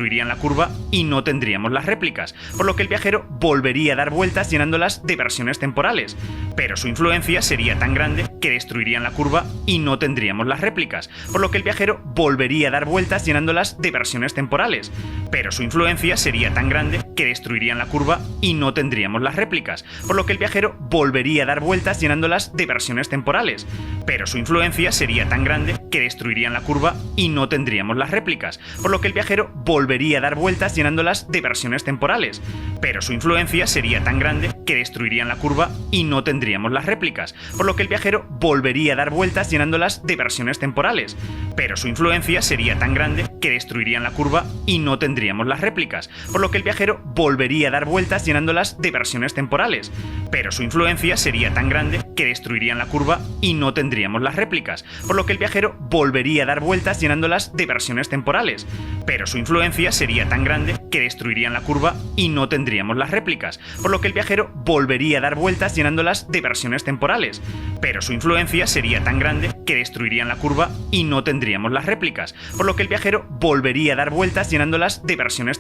la curva y no tendríamos las réplicas, por lo que el viajero volvería a dar vueltas llenándolas de versiones temporales, pero su influencia sería tan grande que destruirían la curva y no tendríamos las réplicas, por lo que el viajero volvería a dar vueltas llenándolas de versiones temporales, pero su influencia sería tan grande que destruirían la curva y no tendríamos las réplicas, por lo que el viajero volvería a dar vueltas llenándolas de versiones temporales, pero su influencia sería tan grande que destruirían la curva y no tendríamos las réplicas, por lo que el viajero volvería a dar vueltas llenándolas de versiones temporales, pero su influencia sería tan grande que destruirían la curva y no tendríamos las réplicas, por lo que el viajero volvería a dar vueltas llenándolas de versiones temporales, pero su influencia sería tan grande que destruirían la curva y no tendríamos las réplicas, por lo que el viajero volvería a dar vueltas llenándolas de versiones temporales, pero su influencia sería tan grande que destruirían la curva y no tendríamos las réplicas, por lo que el viajero volvería a dar vueltas llenándolas de versiones temporales, pero su influencia sería tan grande que destruirían la curva y no tendríamos las réplicas, por lo que el viajero volvería a dar vueltas llenándolas de versiones temporales, pero su influencia sería tan grande que destruirían la curva y no tendríamos las réplicas, por lo que el viajero volvería a dar vueltas llenándolas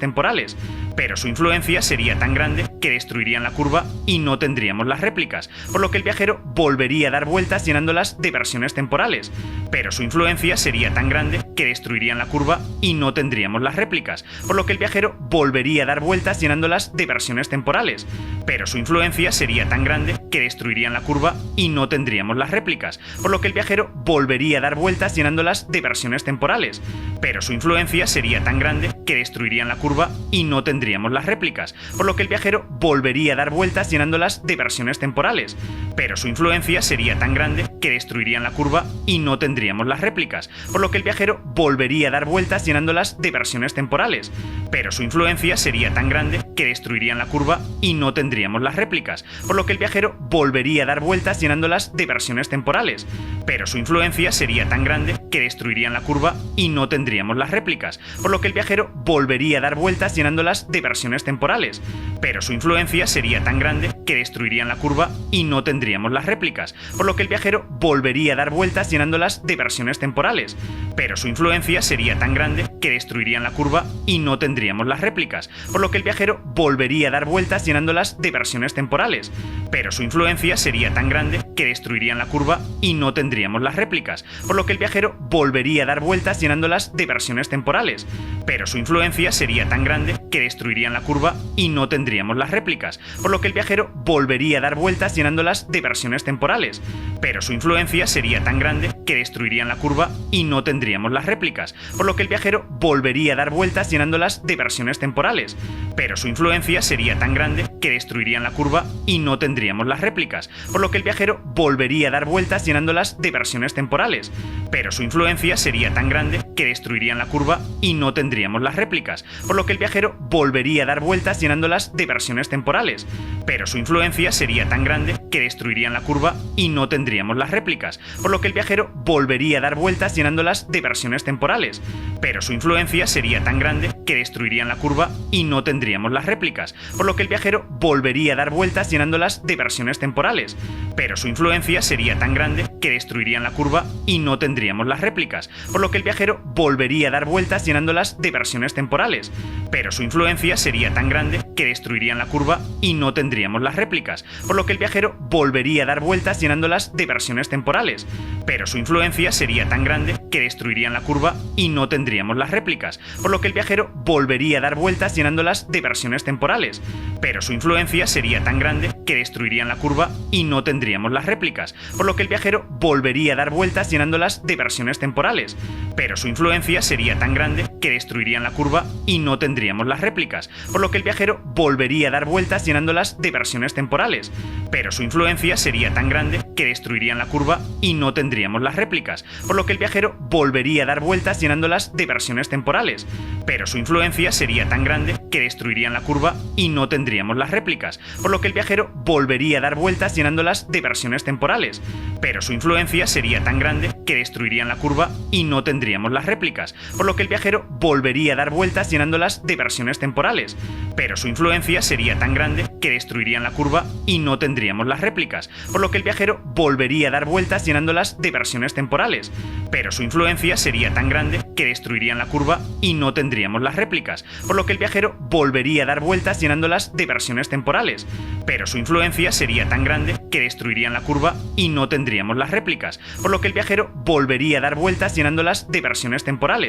de versiones temporales, pero su influencia sería tan grande que destruirían la curva y no tendríamos las réplicas, por lo que el viajero volvería a dar vueltas llenándolas de versiones temporales, pero su influencia sería tan grande que destruirían la curva y no tendríamos las réplicas, por lo que el viajero volvería a dar vueltas llenándolas de versiones temporales, pero su influencia sería tan grande que destruirían la curva y no tendríamos las réplicas, por lo que el viajero volvería a dar vueltas llenándolas de versiones temporales, pero su influencia sería tan grande que destruirían la curva y no tendríamos las réplicas, por lo que el viajero volvería a dar vueltas llenándolas de versiones temporales, pero su influencia sería tan grande que destruirían la curva y no tendríamos las réplicas, por lo que el viajero volvería a dar vueltas llenándolas de versiones temporales, pero su influencia sería tan grande que destruirían la curva y no tendríamos las réplicas, por lo que el viajero volvería a dar vueltas llenándolas de versiones temporales, pero su influencia sería tan grande que destruirían la curva y no tendríamos las réplicas, por lo que el viajero volvería a dar vueltas llenándolas de versiones temporales, pero su influencia sería tan grande que destruirían la curva y no tendríamos las réplicas, por lo que el viajero volvería a dar vueltas llenándolas de versiones temporales, pero su influencia sería tan grande que destruirían la curva y no tendríamos las réplicas, por lo que el viajero volvería a dar vueltas llenándolas de versiones temporales, pero su influencia sería tan grande que destruirían la curva y no tendríamos las réplicas, por lo que el viajero volvería a dar vueltas llenándolas de versiones temporales, pero su influencia sería tan grande que destruirían la curva y no tendríamos las réplicas, por lo que el viajero volvería a dar vueltas llenándolas de versiones temporales, pero su influencia sería tan grande que destruirían la curva y no tendríamos las réplicas, por lo que el viajero volvería a dar vueltas llenándolas de versiones temporales, pero su influencia sería tan grande que destruirían la curva y no tendríamos las réplicas, por lo que el viajero volvería a dar vueltas llenándolas de versiones temporales, pero su influencia sería tan grande que destruirían la curva y no tendríamos las réplicas, por lo que el viajero volvería a dar vueltas llenándolas de versiones temporales, pero su influencia sería tan grande que destruirían la curva y no tendríamos las réplicas, por lo que el viajero volvería a dar vueltas llenándolas de versiones temporales, pero su influencia sería tan grande que destruirían la curva y no tendríamos las réplicas, por lo que el viajero volvería a dar vueltas llenándolas de versiones temporales, pero su influencia sería tan grande que destruirían la curva y no tendríamos las réplicas, por lo que el viajero volvería a dar vueltas llenándolas de versiones temporales, pero su influencia sería tan grande que destruirían la curva y no tendríamos las réplicas, por lo que el viajero volvería a dar vueltas llenándolas de versiones temporales, pero su influencia sería tan grande que destruirían la curva y no tendríamos las réplicas, por lo que el viajero volvería a dar vueltas llenándolas de versiones temporales, pero su influencia sería tan grande que destruirían la curva y no tendríamos las réplicas, por lo que el viajero volvería a dar vueltas llenándolas de versiones temporales, pero su influencia sería tan grande que destruirían la curva y no tendríamos las réplicas, por lo que el viajero volvería a dar vueltas llenándolas de versiones temporales, pero su influencia sería tan grande que destruirían la curva y no tendríamos las réplicas, por lo que el viajero volvería a dar vueltas llenándolas de versiones temporales, pero su influencia sería tan grande que destruirían la curva y no tendríamos las réplicas, por lo que el viajero volvería a dar vueltas llenándolas de versiones temporales, pero su influencia sería tan grande que destruirían la curva y no tendríamos las réplicas, por lo que el viajero volvería a dar vueltas llenándolas de versiones temporales, pero su influencia sería tan grande que destruirían la curva y no tendríamos las réplicas, por lo que el viajero volvería a dar vueltas llenándolas de versiones temporales, pero su influencia sería tan grande que destruirían la curva y no tendríamos las réplicas, por lo que el viajero volvería a dar vueltas llenándolas de versiones temporales, pero su influencia sería tan grande que destruirían la curva y no tendríamos las réplicas, por lo que el viajero volvería a dar vueltas llenándolas de versiones temporales,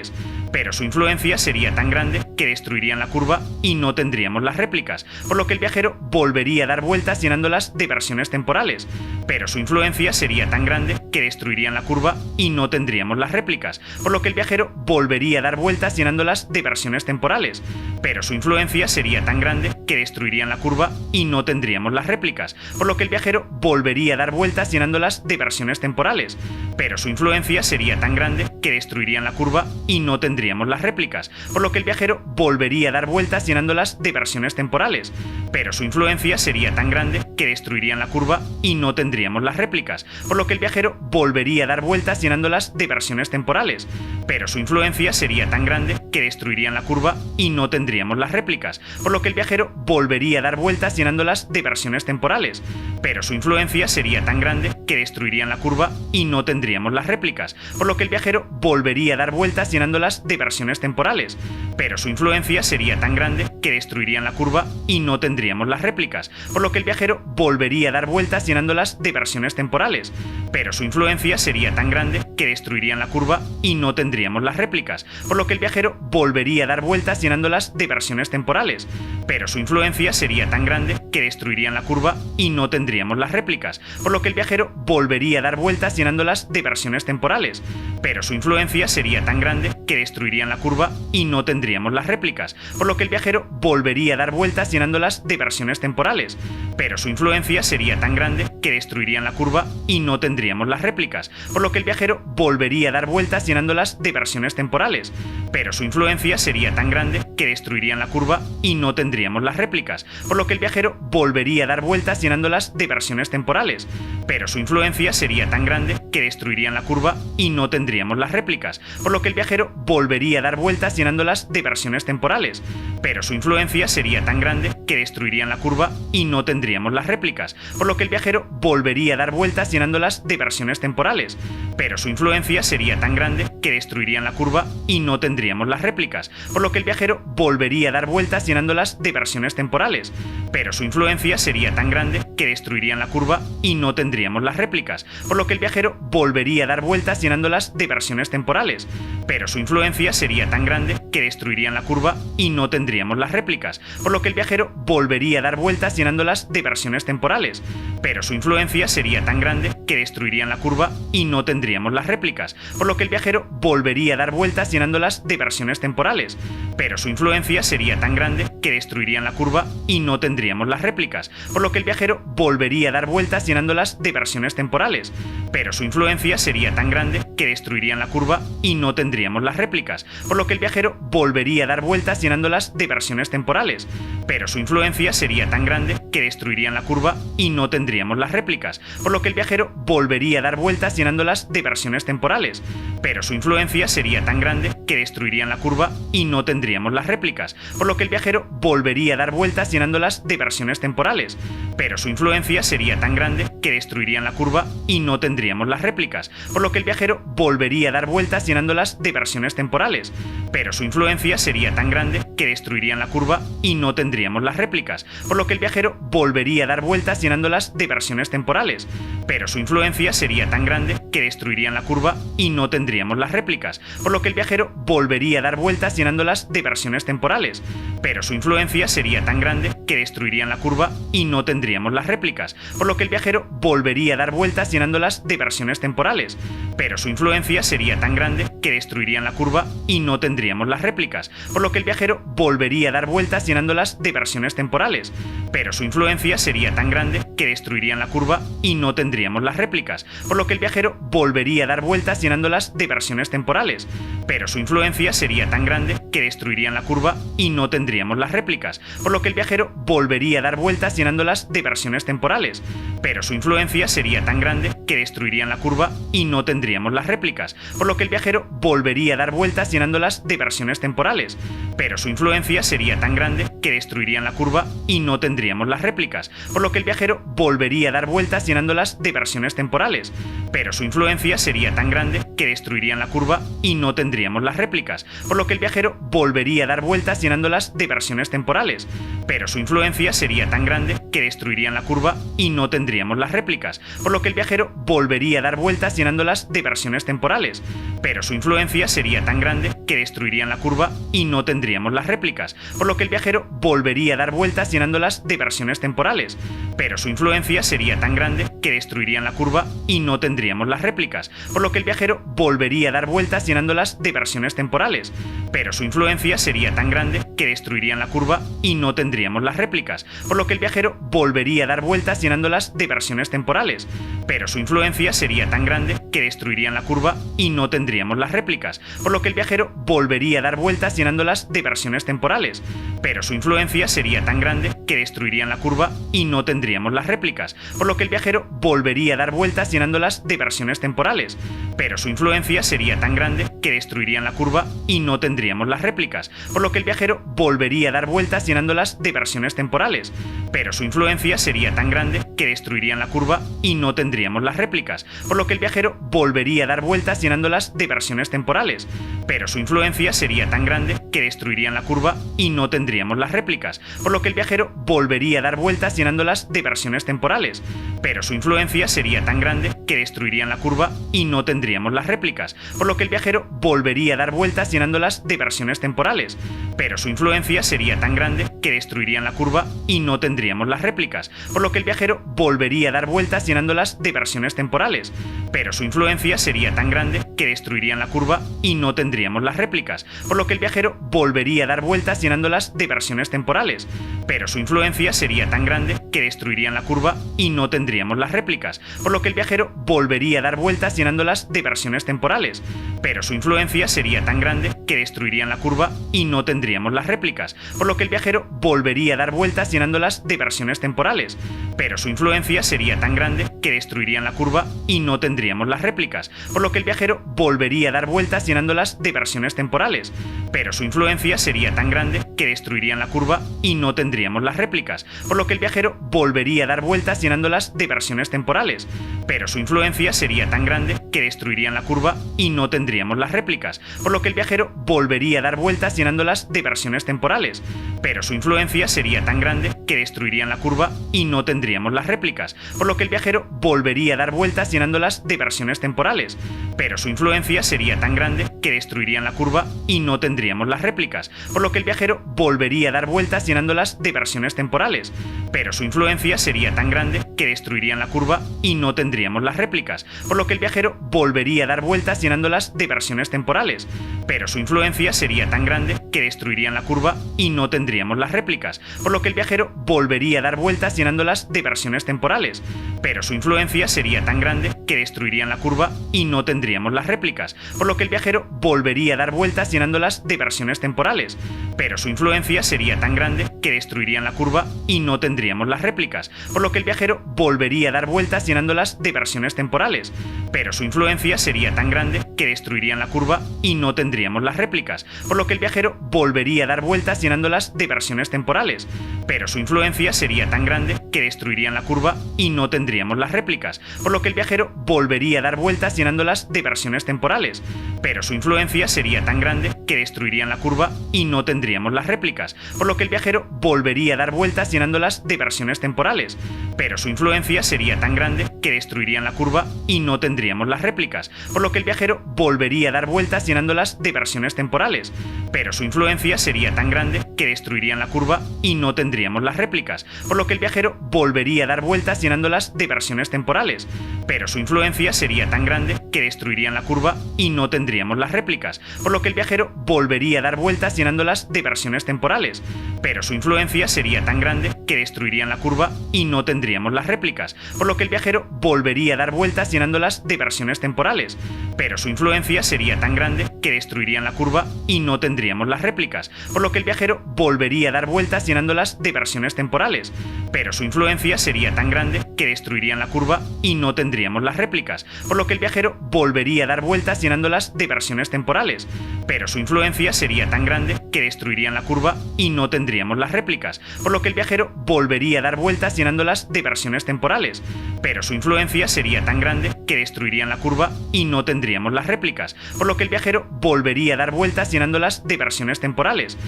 pero su influencia sería tan grande que destruirían la curva y no tendríamos las réplicas, por lo que el viajero volvería a dar vueltas llenándolas de versiones temporales, pero su influencia sería tan grande que destruirían la curva y no tendríamos las réplicas, por lo que el viajero volvería a dar vueltas llenándolas de versiones temporales, pero su influencia sería tan grande que destruirían la curva y no tendríamos las réplicas, por lo que el viajero volvería a dar vueltas llenándolas de versiones temporales, pero su influencia sería tan grande que destruirían la curva y no tendríamos las réplicas, por lo que el viajero volvería a dar vueltas llenándolas de versiones temporales, pero su influencia sería tan grande que destruirían la curva y no tendríamos las réplicas, por lo que el viajero volvería a dar vueltas llenándolas de versiones temporales, pero su influencia sería tan grande que destruirían la curva y no tendríamos las réplicas, por lo que el viajero volvería a dar vueltas llenándolas de versiones temporales, pero su influencia sería tan grande que destruirían la curva y no tendríamos las réplicas, por lo que el viajero volvería a dar vueltas llenándolas de versiones temporales, pero su influencia sería tan grande que destruirían la curva y no tendríamos las réplicas, por lo que el viajero volvería a dar vueltas llenándolas de versiones temporales, pero su influencia sería tan grande que destruirían la curva y no tendríamos las réplicas, por lo que el viajero volvería a dar vueltas llenándolas de versiones temporales, pero su influencia sería tan grande que destruirían la curva y no tendríamos las réplicas, por lo que el viajero volvería a dar vueltas llenándolas de versiones temporales, pero su influencia sería tan grande que destruirían la curva y no tendríamos las réplicas, por lo que el viajero volvería a dar vueltas llenándolas de versiones temporales, pero su influencia sería tan grande que destruirían la curva y no tendríamos las réplicas, por lo que el viajero volvería a dar vueltas llenándolas de versiones temporales, pero su influencia sería tan grande que destruirían la curva y no tendríamos las réplicas, por lo que el viajero volvería a dar vueltas llenándolas de versiones temporales, pero su influencia sería tan grande que destruirían la curva y no tendríamos las réplicas, por lo que el viajero volvería a dar vueltas llenándolas de versiones temporales, pero su influencia sería tan grande que destruirían la curva y no tendríamos las réplicas, por lo que el viajero volvería a dar vueltas llenándolas de versiones temporales, pero su influencia sería tan grande que destruirían la curva y no tendríamos las réplicas, por lo que el viajero volvería a dar vueltas llenándolas de versiones temporales, pero su influencia sería tan grande que destruirían la curva y no tendríamos las réplicas, por lo que el viajero volvería a dar vueltas llenándolas de versiones temporales, pero su influencia sería tan grande que destruirían la curva y no tendríamos las réplicas, por lo que el viajero volvería a dar vueltas llenándolas de versiones temporales, pero su influencia sería tan grande que destruirían la curva y no tendríamos las réplicas, por lo que el viajero volvería a dar vueltas llenándolas de versiones temporales, pero su influencia sería tan grande que destruirían la curva y no tendríamos las réplicas, por lo que el viajero volvería a dar vueltas llenándolas de versiones temporales, pero su influencia sería tan grande que destruirían la curva y no tendríamos las réplicas, por lo que el viajero volvería a dar vueltas llenándolas de versiones temporales, pero su influencia sería tan grande que destruirían la curva y no tendríamos las réplicas, por lo que el viajero volvería a dar vueltas llenándolas de versiones temporales, pero su influencia sería tan grande que destruirían la curva y no tendríamos las réplicas, por lo que el viajero volvería a dar vueltas llenándolas de versiones temporales, pero su influencia sería tan grande que destruirían la curva y no tendríamos las réplicas, por lo que el viajero volvería a dar vueltas llenándolas de versiones temporales, pero su influencia sería tan grande que destruirían la curva y no tendríamos las réplicas, por lo que el viajero volvería a dar vueltas llenándolas de versiones temporales, pero su influencia sería tan grande que destruirían la curva y no tendríamos las réplicas, por lo que el viajero volvería a dar vueltas llenándolas de versiones temporales, pero su influencia sería tan grande que destruirían la curva y no tendríamos las réplicas, por lo que el viajero volvería a dar vueltas llenándolas de versiones temporales, pero su influencia sería tan grande que destruirían la curva y no tendríamos las réplicas, por lo que el viajero volvería a dar vueltas llenándolas de versiones temporales, pero su influencia sería tan grande que destruirían la curva y no tendríamos las réplicas, por lo que el viajero volvería a dar vueltas llenándolas de versiones temporales, pero su influencia sería tan grande que destruirían la curva y no tendríamos las réplicas, por lo que el viajero volvería a dar vueltas llenándolas de versiones temporales, pero su influencia sería tan grande que destruirían la curva y no tendríamos las réplicas, por lo que el viajero volvería a dar vueltas llenándolas de versiones temporales, pero su influencia sería tan grande que destruirían la curva y no tendríamos las réplicas, por lo que el viajero volvería a dar vueltas llenándolas de versiones temporales, pero su influencia sería tan grande que destruirían la curva y no tendríamos las réplicas, por lo que el viajero volvería a dar vueltas llenándolas de versiones temporales, pero su influencia sería tan grande que destruirían la curva y no tendríamos las réplicas, por lo que el viajero volvería a dar vueltas llenándolas de versiones temporales, pero su influencia sería tan grande que destruirían la curva y no tendríamos las réplicas, por lo que el viajero volvería a dar vueltas llenándolas de versiones temporales, pero su influencia sería tan grande que destruirían la curva y no tendríamos las réplicas, por lo que el viajero volvería a dar vueltas llenándolas de versiones temporales, pero su influencia sería tan grande que destruirían la curva y no tendríamos las réplicas, por lo que el viajero volvería a dar vueltas llenándolas de versiones temporales, pero su influencia sería tan grande que destruirían la curva y no tendríamos las réplicas, por lo que el viajero volvería a dar vueltas llenándolas de versiones temporales, pero su influencia sería tan grande que destruirían la curva y no tendríamos las réplicas, por lo que el viajero volvería a dar vueltas llenándolas de versiones temporales, pero su influencia sería tan grande que destruirían la curva y no tendríamos las réplicas, por lo que el viajero volvería a dar vueltas llenándolas de versiones temporales, pero su influencia sería tan grande que destruirían la curva y no tendríamos las réplicas, por lo que el viajero volvería a dar vueltas llenándolas de versiones temporales, pero su influencia sería tan grande que destruirían la curva y no tendríamos las réplicas, por lo que el viajero volvería a dar vueltas llenándolas de versiones temporales, pero su influencia sería tan grande que destruirían la curva y no tendríamos las réplicas, por lo que el viajero volvería a dar vueltas llenándolas de versiones temporales, pero su influencia sería tan grande que destruirían la curva y no tendríamos las réplicas, por lo que el viajero volvería a dar vueltas llenándolas de versiones temporales, pero su influencia sería tan grande que destruirían la curva y no tendríamos las réplicas, por lo que el viajero volvería a dar vueltas llenándolas de versiones temporales, pero su influencia sería tan grande que destruirían la curva y no tendríamos las réplicas, por lo que el viajero volvería a dar vueltas llenándolas de versiones temporales, pero su influencia sería tan grande que destruirían la curva y no tendríamos las réplicas, por lo que el viajero volvería a dar vueltas llenándolas de versiones temporales, pero su influencia sería tan grande que destruirían la curva y no tendríamos las réplicas, por lo que el viajero volvería a dar vueltas llenándolas de versiones temporales, pero su influencia sería tan grande que destruirían la curva y no tendríamos las réplicas, por lo que el viajero volvería a dar vueltas llenándolas de versiones temporales, pero su influencia sería tan grande que destruirían la curva y no tendríamos las réplicas, por lo que el viajero volvería a dar vueltas llenándolas de versiones temporales, pero su influencia sería tan grande que destruirían la curva y no tendríamos las réplicas, por lo que el viajero volvería a dar vueltas llenándolas de versiones temporales, pero su influencia sería tan grande que destruirían la curva y no tendríamos las réplicas, por lo que el viajero volvería a dar vueltas llenándolas de versiones temporales, pero su influencia sería tan grande que destruirían la curva y no tendríamos las réplicas, por lo que el viajero volvería a dar vueltas llenándolas de versiones temporales, pero su influencia sería tan grande que destruirían la curva y no tendríamos las réplicas, por lo que el viajero volvería a dar vueltas llenándolas de versiones temporales, pero su influencia sería tan grande que destruirían la curva y no tendríamos las réplicas, por lo que el viajero volvería a dar vueltas llenándolas de versiones temporales, pero su influencia sería tan grande que destruirían la curva y no tendríamos las réplicas, por lo que el viajero volvería a dar vueltas llenándolas de versiones temporales, pero su influencia sería tan grande que destruirían la curva y no tendríamos las réplicas, por lo que el viajero volvería a dar vueltas llenándolas de versiones temporales, pero su influencia sería tan grande que destruirían la curva y no tendríamos las réplicas, por lo que el viajero volvería a dar vueltas llenándolas de versiones temporales, pero su influencia sería tan grande que destruirían la curva y no tendríamos las réplicas, por lo que el viajero volvería a dar vueltas llenándolas de versiones temporales, pero su influencia sería tan grande que destruirían la curva y no tendríamos las réplicas, por lo que el viajero volvería a dar vueltas llenándolas de versiones temporales, pero su influencia sería tan grande que destruirían la curva y no tendríamos las réplicas, por lo que el viajero volvería a dar vueltas llenándolas de versiones temporales, pero su influencia sería tan grande que destruirían la curva y no tendríamos las réplicas, por lo que el viajero volvería a dar vueltas llenándolas de versiones temporales, pero su influencia sería tan grande que destruirían la curva y no tendríamos las réplicas, por lo que el viajero volvería a dar vueltas llenándolas de versiones temporales, pero su influencia sería tan grande que destruirían la curva y no tendríamos las réplicas, por lo que el viajero volvería a dar vueltas llenándolas de versiones temporales, pero su influencia sería tan grande que destruirían la curva y no tendríamos las réplicas, por lo que el viajero volvería a dar vueltas llenándolas de versiones temporales, pero su influencia sería tan grande que destruirían la curva y no tendríamos las réplicas, por lo que el viajero volvería a dar vueltas llenándolas de versiones temporales, pero su influencia sería tan grande que destruirían la curva y no tendríamos las réplicas, por lo que el viajero volvería a dar vueltas llenándolas de versiones temporales,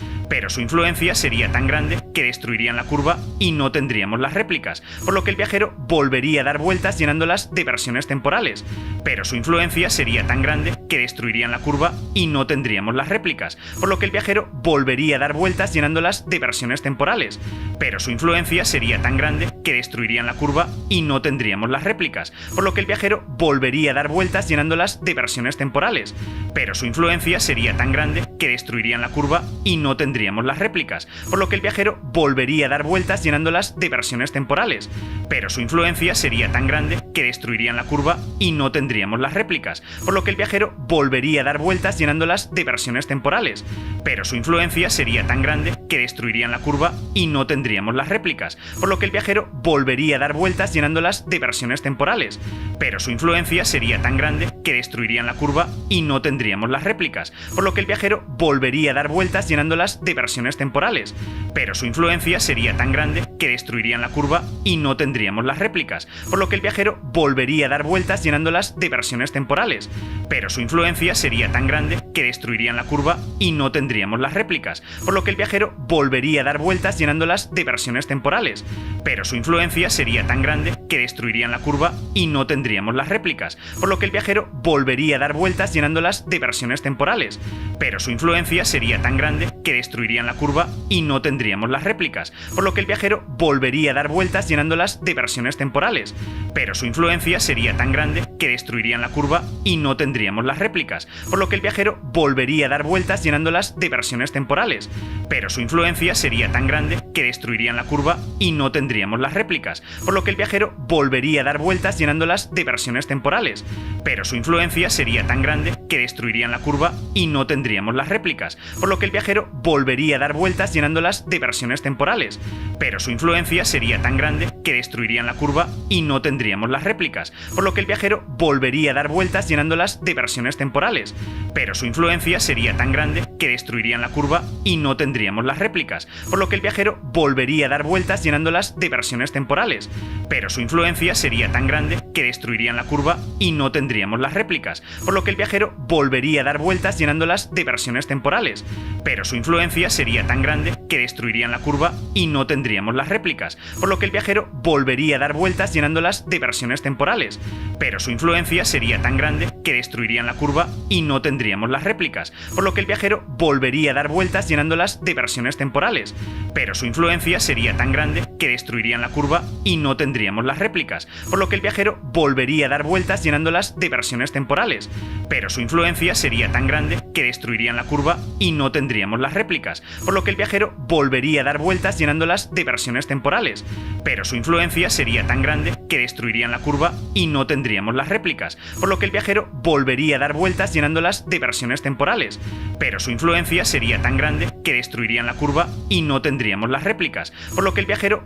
pero su influencia sería tan grande que destruirían la curva y no tendríamos las réplicas, por lo que el viajero volvería a dar vueltas llenándolas de versiones temporales, pero su influencia sería tan grande que destruirían la curva y no tendríamos las réplicas, por lo que el viajero volvería a dar vueltas llenándolas de versiones temporales, pero su influencia sería tan grande que destruirían la curva y no tendríamos las réplicas, por lo que el viajero volvería a dar vueltas llenándolas de versiones temporales, pero su influencia sería tan grande que destruirían la curva y no tendríamos las réplicas, por lo que el viajero volvería a dar vueltas llenándolas de versiones temporales, pero su influencia sería tan grande que destruirían la curva y no tendríamos las réplicas, por lo que el viajero volvería a dar vueltas llenándolas de versiones temporales, pero su influencia sería tan grande que destruirían la curva y no tendríamos las réplicas, por lo que el viajero volvería a dar vueltas llenándolas de versiones temporales, pero su influencia sería tan grande que destruirían la curva y no tendríamos las réplicas, por lo que el viajero volvería a dar vueltas llenándolas de versiones temporales, pero su influencia sería tan grande que destruirían la curva y no tendríamos las réplicas, por lo que el viajero volvería a dar vueltas llenándolas de versiones temporales, pero su influencia sería tan grande que destruirían la curva y no tendríamos las réplicas, por lo que el viajero volvería a dar vueltas llenándolas de versiones temporales, pero su influencia sería tan grande que destruirían la curva y no tendríamos las réplicas, por lo que el viajero volvería a dar vueltas llenándolas de versiones temporales, pero su influencia sería tan grande que destruirían la curva y no tendríamos las réplicas, por lo que el viajero volvería a dar vueltas llenándolas de versiones temporales, pero su influencia sería tan grande que destruirían la curva y no tendríamos las réplicas, por lo que el viajero volvería a dar vueltas llenándolas de versiones temporales, pero su influencia sería tan grande que destruirían la curva y no tendríamos las réplicas, por lo que el viajero volvería a dar vueltas llenándolas de versiones temporales, pero su influencia sería tan grande que destruirían la curva y no tendríamos las réplicas, por lo que el viajero volvería a dar vueltas llenándolas de versiones temporales, pero su influencia sería tan grande que destruirían la curva y no tendríamos las réplicas, por lo que el viajero volvería a dar vueltas llenándolas de versiones temporales, pero su influencia sería tan grande que destruirían la curva y no tendríamos las réplicas, por lo que el viajero volvería a dar vueltas llenándolas de versiones temporales, pero su influencia sería tan grande que destruirían la curva y no tendríamos las réplicas, por lo que el viajero volvería a dar vueltas llenándolas de versiones temporales, pero su influencia sería tan grande que destruirían la curva y no tendríamos las réplicas, por lo que el viajero volvería a dar vueltas llenándolas de versiones temporales, pero su influencia sería tan grande que destruirían la curva y no tendríamos las réplicas, por lo que el viajero volvería a dar vueltas llenándolas de versiones temporales, pero su influencia sería tan grande que destruirían la curva y no tendríamos las réplicas, por lo que el viajero volvería a dar vueltas llenándolas de versiones temporales, pero su influencia sería tan grande que destruirían la curva y no tendríamos las réplicas, por lo que el viajero volvería a dar vueltas llenándolas de versiones temporales, pero su influencia sería tan grande que destruirían la curva y no tendríamos las réplicas, por lo que el viajero volvería a dar vueltas llenándolas de versiones temporales, pero su influencia sería tan grande que destruirían la curva y no tendríamos las réplicas, por lo que el viajero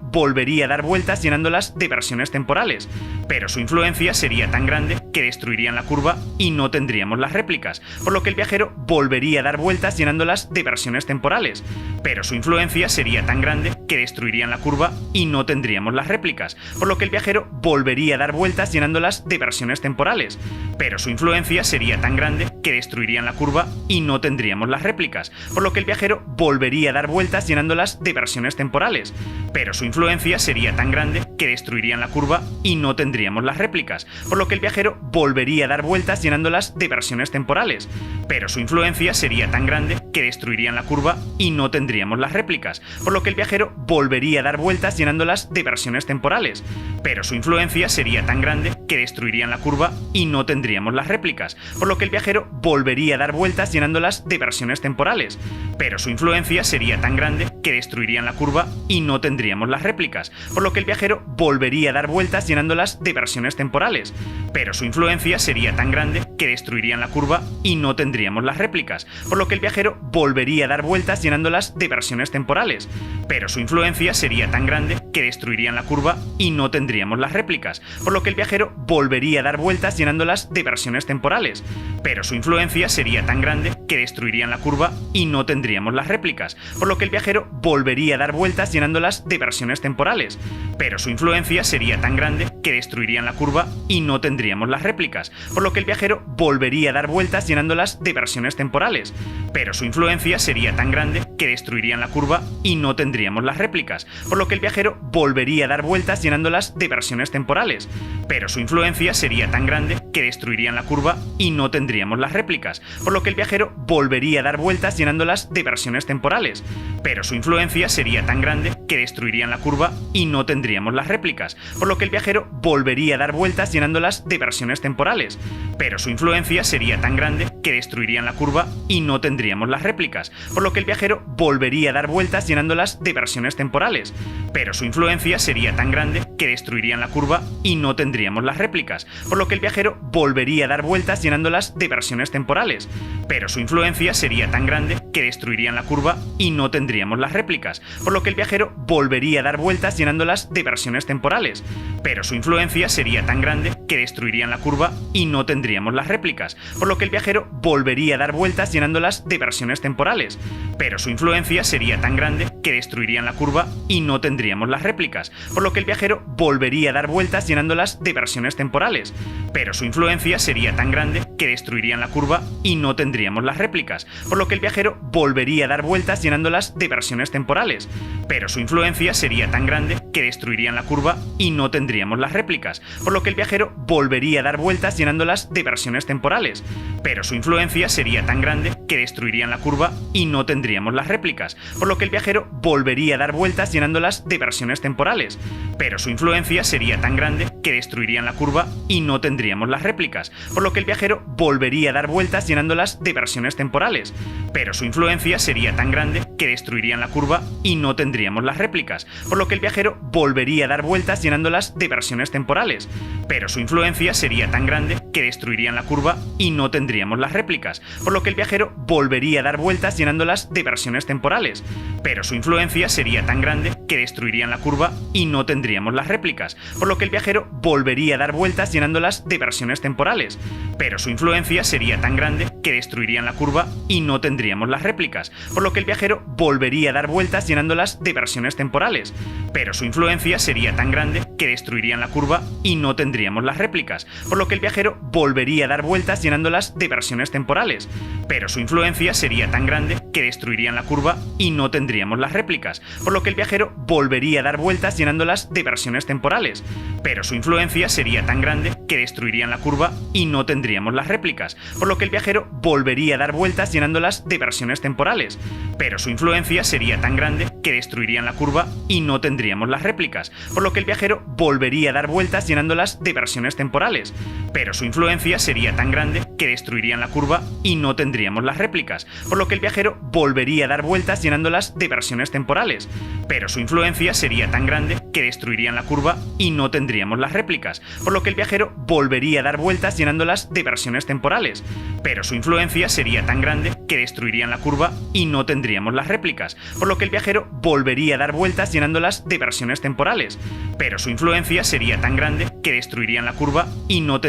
volvería a dar vueltas llenándolas de versiones temporales, pero su influencia sería tan grande que destruirían la curva y no tendríamos las réplicas, por lo que el viajero volvería a dar vueltas llenándolas de versiones temporales, pero su influencia sería tan grande que destruirían la curva y no tendríamos las réplicas, por lo que el viajero volvería a dar vueltas llenándolas de versiones temporales, pero su influencia sería tan grande que destruirían la curva y no tendríamos las réplicas, por lo que el viajero volvería a dar vueltas llenándolas de versiones temporales, pero su influencia sería tan grande que destruirían la curva y no tendríamos las réplicas, por lo que el viajero volvería a dar vueltas llenándolas de versiones temporales, pero su influencia sería tan grande que destruirían la curva y no tendríamos las réplicas, por lo que el viajero volvería a dar vueltas llenándolas de versiones temporales, pero su influencia sería tan grande que destruirían la curva y no tendríamos las réplicas, por lo que el viajero volvería a dar vueltas llenándolas de versiones temporales, pero su influencia sería tan grande que destruirían la curva y no tendríamos las réplicas, por lo que el viajero volvería a dar vueltas llenándolas de versiones temporales, pero su influencia sería tan grande que destruirían la curva y no tendríamos las réplicas, por lo que el viajero volvería a dar vueltas llenándolas de versiones temporales, pero su influencia sería tan grande que destruirían la curva y no tendríamos las réplicas, por lo que el viajero volvería a dar vueltas llenándolas de versiones temporales, pero su influencia sería tan grande que destruirían la curva y no tendríamos las réplicas, por lo que el viajero volvería a dar vueltas llenándolas de versiones temporales, pero su influencia sería tan grande que destruirían la curva y no tendríamos las réplicas, por lo que el viajero volvería a dar vueltas llenándolas de versiones temporales, pero su influencia sería tan grande que destruirían la curva y no tendríamos las réplicas, por lo que el viajero volvería a dar vueltas llenándolas de versiones temporales, pero su influencia sería tan grande que destruirían la curva y no tendríamos las réplicas, por lo que el viajero volvería a dar vueltas llenándolas de versiones temporales, pero su influencia sería tan grande que destruirían la curva y no tendríamos las réplicas, por lo que el viajero volvería a dar vueltas llenándolas de versiones temporales, pero su influencia sería tan grande que destruirían la curva y no tendríamos las réplicas, por lo que el viajero volvería a dar vueltas llenándolas de versiones temporales, pero su influencia sería tan grande que destruirían la curva y no tendríamos las réplicas, por lo que el viajero volvería a dar vueltas llenándolas de versiones temporales, pero su influencia sería tan grande que destruirían la curva y no tendríamos las réplicas, por lo que el viajero volvería a dar vueltas llenándolas de versiones temporales, pero su influencia sería tan grande que destruirían la curva y no tendríamos las réplicas, por lo que el viajero volvería a dar vueltas llenándolas de versiones temporales, pero su influencia sería tan grande que destruirían la curva y no tendríamos las réplicas, por lo que el viajero volvería a dar vueltas llenándolas de versiones temporales, pero su influencia sería tan grande que destruirían la curva y no tendríamos las réplicas, por lo que el viajero volvería a dar vueltas llenándolas de versiones temporales, pero su influencia sería tan grande que destruirían la curva y no tendríamos las réplicas, por lo que el viajero volvería a dar vueltas llenándolas de versiones temporales, pero su influencia sería tan grande que destruirían destruirían la curva y no tendríamos las réplicas, por lo que el viajero volvería a dar vueltas llenándolas de versiones temporales, pero su influencia sería tan grande que destruirían la curva y no tendríamos las réplicas, por lo que el viajero volvería a dar vueltas llenándolas de versiones temporales, pero su influencia sería tan grande que destruirían la curva y no tendríamos las réplicas, por lo que el viajero volvería a dar vueltas llenándolas de versiones temporales, pero su influencia sería tan grande que destruirían la curva y no tendríamos las réplicas, por lo que el viajero volvería a dar vueltas llenándolas de versiones temporales, pero su influencia sería tan grande que destruirían la curva y no tendríamos las réplicas, por lo que el viajero volvería a dar vueltas llenándolas de versiones temporales, pero su influencia sería tan grande que destruirían la curva y no tendríamos las réplicas, por lo que el viajero volvería a dar vueltas llenándolas de versiones temporales, pero su influencia sería tan grande que destruirían la curva y no tendríamos las réplicas, por lo que el viajero volvería a dar vueltas llenándolas de versiones temporales, pero su influencia sería tan grande que destruirían la curva y no tendríamos las réplicas, por lo que el viajero volvería a dar vueltas llenándolas de versiones temporales, pero su influencia sería tan grande que destruirían la curva y no tendríamos las réplicas, por lo que el viajero volvería a dar vueltas llenándolas de versiones temporales, pero su influencia sería tan grande que destruirían la curva y no tendríamos las réplicas, por lo que el viajero volvería a dar vueltas llenándolas de versiones temporales, pero su influencia sería tan grande que destruirían la curva y no tendríamos las réplicas, por lo que el viajero volvería a dar vueltas llenándolas de versiones temporales, pero su influencia sería tan grande que destruirían la curva y no tendríamos las réplicas, por lo que el viajero volvería a dar vueltas llenándolas de versiones temporales, pero su influencia sería tan grande que destruirían la curva y no tendríamos las réplicas, por lo que el viajero volvería a dar vueltas llenándolas de versiones temporales, pero su influencia sería tan grande que destruirían la curva y no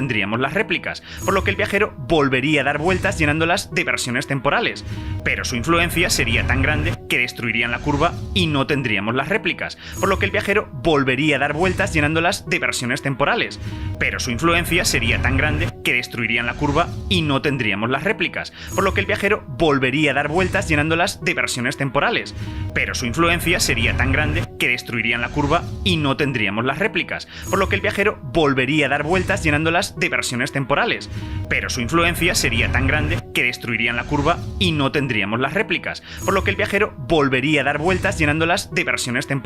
tendríamos las réplicas, por lo que el viajero volvería a dar vueltas llenándolas de versiones temporales, pero su influencia sería tan grande que destruirían la curva y no tendríamos las réplicas, por lo que el viajero volvería a dar vueltas llenándolas de versiones temporales, pero su influencia sería tan grande que destruirían la curva y no tendríamos las réplicas, por lo que el viajero volvería a dar vueltas llenándolas de versiones temporales, pero su influencia sería tan grande que destruirían la curva y no tendríamos las réplicas, por lo que el viajero volvería a dar vueltas llenándolas de versiones temporales,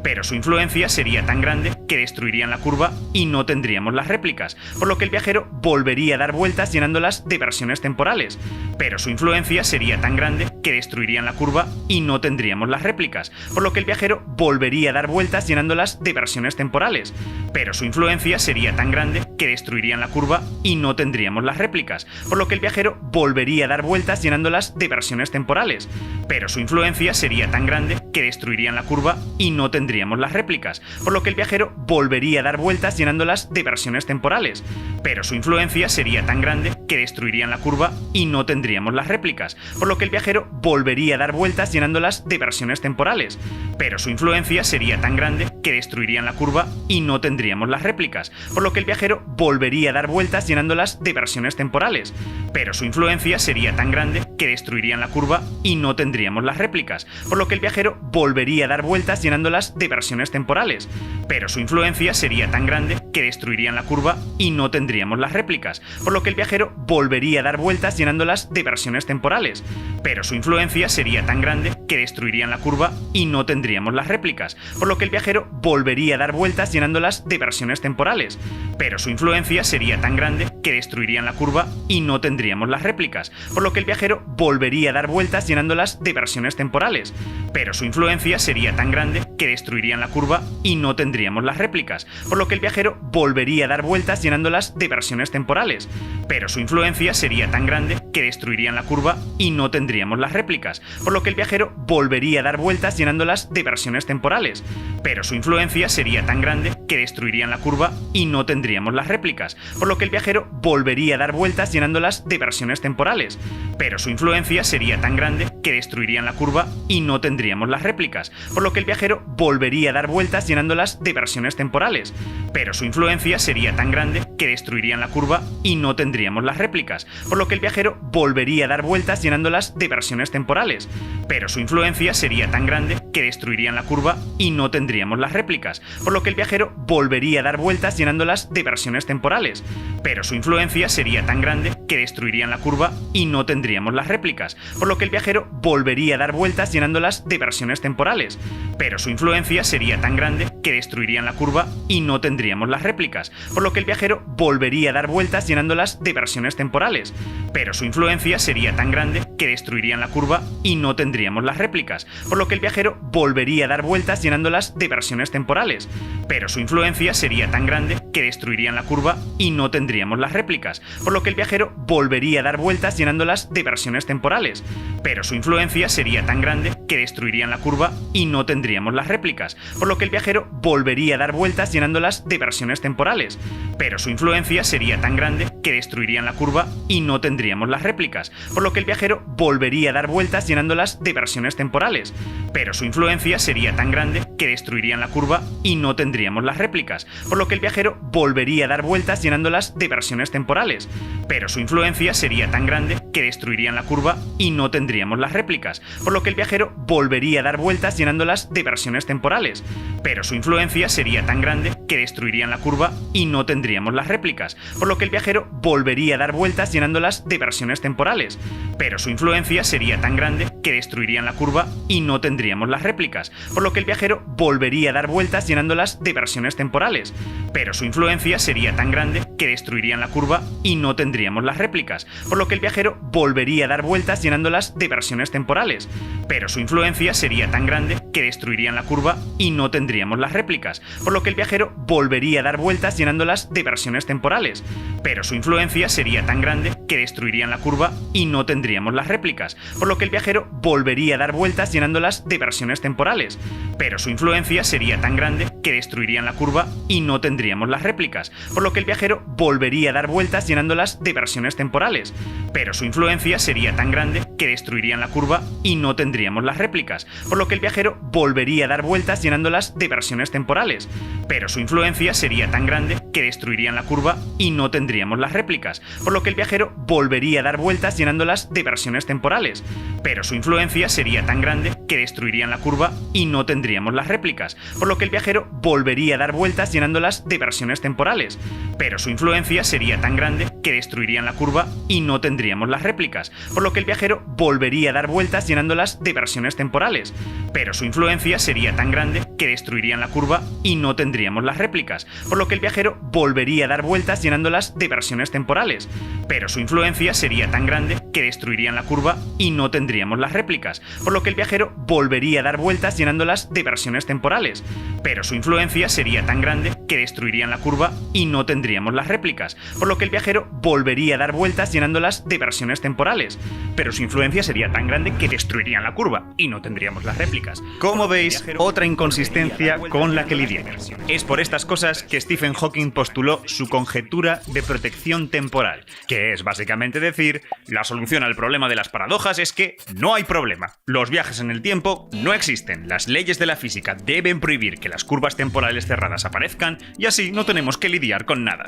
pero su influencia sería tan grande que destruirían la curva y no tendríamos las réplicas, por lo que el viajero volvería a dar vueltas llenándolas de versiones temporales, pero su influencia sería tan grande que destruirían la curva y no tendríamos las réplicas, por lo que el viajero volvería a dar vueltas llenándolas de versiones temporales, pero su influencia sería tan grande que destruirían la curva y no tendríamos las réplicas, por lo que el viajero volvería a dar vueltas llenándolas de versiones temporales, pero su influencia sería tan grande que destruirían la curva y no tendríamos las réplicas, por lo que el viajero volvería a dar vueltas llenándolas de versiones temporales, pero su influencia sería tan grande que destruirían la curva y no tendríamos las réplicas, por lo que el viajero volvería a dar vueltas llenándolas de versiones temporales, pero su influencia sería tan grande que destruirían la curva y no tendríamos las réplicas, por lo que el viajero volvería a dar vueltas llenándolas de versiones temporales, pero su influencia sería tan grande que destruirían la curva y no tendríamos las réplicas, por lo que el viajero volvería a dar vueltas llenándolas de versiones temporales, pero su influencia sería tan grande que destruirían la curva y no tendríamos las réplicas, por lo que el viajero volvería a dar vueltas llenándolas de versiones temporales, pero su influencia sería tan grande que destruirían la curva y no tendríamos las réplicas, por lo que el viajero volvería a dar vueltas llenándolas de versiones temporales, pero su influencia sería tan grande que destruirían la curva y no tendríamos las réplicas, por lo que el viajero volvería a dar vueltas llenándolas de versiones temporales, pero su influencia sería tan grande que destruirían la curva y no tendríamos las réplicas, por lo que el viajero volvería a dar vueltas llenándolas de versiones temporales, pero su influencia sería tan grande que destruirían la curva y no tendríamos las réplicas, por lo que el viajero volvería a dar vueltas llenándolas de versiones temporales, pero su influencia sería tan grande que destruirían la curva y no tendríamos las réplicas, por lo que el viajero volvería a dar vueltas llenándolas de versiones temporales, pero su influencia sería tan grande que destruirían la curva y no tendríamos las réplicas, por lo que el viajero volvería a dar vueltas llenándolas de versiones temporales, pero su influencia sería tan grande que destruirían la curva y no tendríamos las réplicas, por lo que el viajero volvería a dar vueltas llenándolas de versiones temporales, pero su influencia sería tan grande que destruirían la curva y no tendríamos las réplicas, por lo que el viajero volvería a dar vueltas llenándolas de versiones temporales, pero su influencia sería tan grande que destruirían la curva y no tendríamos tendríamos las réplicas, por lo que el viajero volvería a dar vueltas llenándolas de versiones temporales, pero su influencia sería tan grande que destruirían la curva y no tendríamos las réplicas, por lo que el viajero volvería a dar vueltas llenándolas de versiones temporales, pero su influencia sería tan grande que destruirían la curva y no tendríamos las réplicas, por lo que el viajero volvería a dar vueltas llenándolas de versiones temporales, pero su influencia sería tan grande que destruirían la curva y no tendríamos las réplicas, por lo que el viajero volvería a dar vueltas llenándolas de versiones temporales, pero su influencia sería tan grande que destruirían la curva y no tendríamos las réplicas, por lo que el viajero volvería a dar vueltas llenándolas de versiones temporales, pero su influencia sería tan grande que destruirían la curva y no tendríamos las réplicas, por lo que el viajero volvería a dar vueltas llenándolas de versiones temporales, pero su influencia sería tan grande que destruirían la curva y no tendríamos las réplicas, por lo que el viajero volvería a dar vueltas llenándolas de versiones temporales, pero su influencia sería tan grande que destruirían la curva y no tendríamos las réplicas, por lo que el viajero volvería a dar vueltas llenándolas de versiones temporales, pero su influencia sería tan grande que destruirían la curva y no tendríamos las réplicas, por lo que el viajero volvería a dar vueltas llenándolas de versiones temporales, pero su influencia sería tan grande que destruirían la curva y no tendríamos las réplicas, por lo que el viajero volvería a dar vueltas llenándolas de versiones temporales, pero su influencia sería tan grande que destruirían la curva y no tendríamos las réplicas, por lo que el viajero volvería a dar vueltas llenándolas de versiones temporales, pero su influencia sería tan grande que destruirían la curva y no tendríamos las réplicas, por lo que el viajero volvería a dar vueltas llenándolas de versiones temporales, pero su influencia sería tan grande que destruirían la curva y no tendríamos las réplicas, por lo que el viajero volvería a dar vueltas llenándolas de versiones temporales, pero su influencia sería tan grande que destruirían la curva y no tendríamos las réplicas, por lo que el viajero volvería a dar vueltas llenándolas de versiones temporales, pero su influencia sería tan grande que destruirían la curva y no tendríamos las réplicas, por lo que el viajero volvería a dar vueltas llenándolas de versiones temporales, pero su influencia sería tan grande que destruirían la curva y no tendríamos las réplicas, por lo que el viajero volvería a dar vueltas llenándolas de versiones temporales, pero su influencia sería tan grande que destruirían la curva y no tendríamos las réplicas, por lo que el viajero volvería a dar vueltas llenándolas de versiones temporales, pero su influencia sería tan grande que destruirían la curva y no tendríamos las réplicas, por lo que el viajero volvería a dar vueltas llenándolas de versiones temporales, pero su influencia sería tan grande que destruirían la curva y no tendríamos las réplicas, por lo que el viajero volvería a dar vueltas llenándolas de versiones temporales, pero su influencia sería tan grande que destruirían la curva y no tendríamos las réplicas, por lo que el viajero volvería a dar vueltas llenándolas de versiones temporales, pero su influencia sería tan grande que destruirían la curva y no tendríamos las réplicas, por lo que el viajero volvería a dar vueltas llenándolas de versiones temporales, pero su influencia sería tan grande que destruirían la curva y no tendríamos las réplicas, por lo que el viajero volvería a dar vueltas llenándolas de versiones temporales, pero su influencia sería tan grande que destruirían la curva y no tendríamos las réplicas. Como veis, otra inconsistencia con la que lidiamos. Es por estas cosas que Stephen Hawking postuló su conjetura de protección temporal, que es básicamente decir, la solución al problema de las paradojas es que no hay problema. Los viajes en el tiempo no existen. Las leyes de la física deben prohibir que las curvas temporales cerradas aparezcan y así no tenemos que lidiar con nada.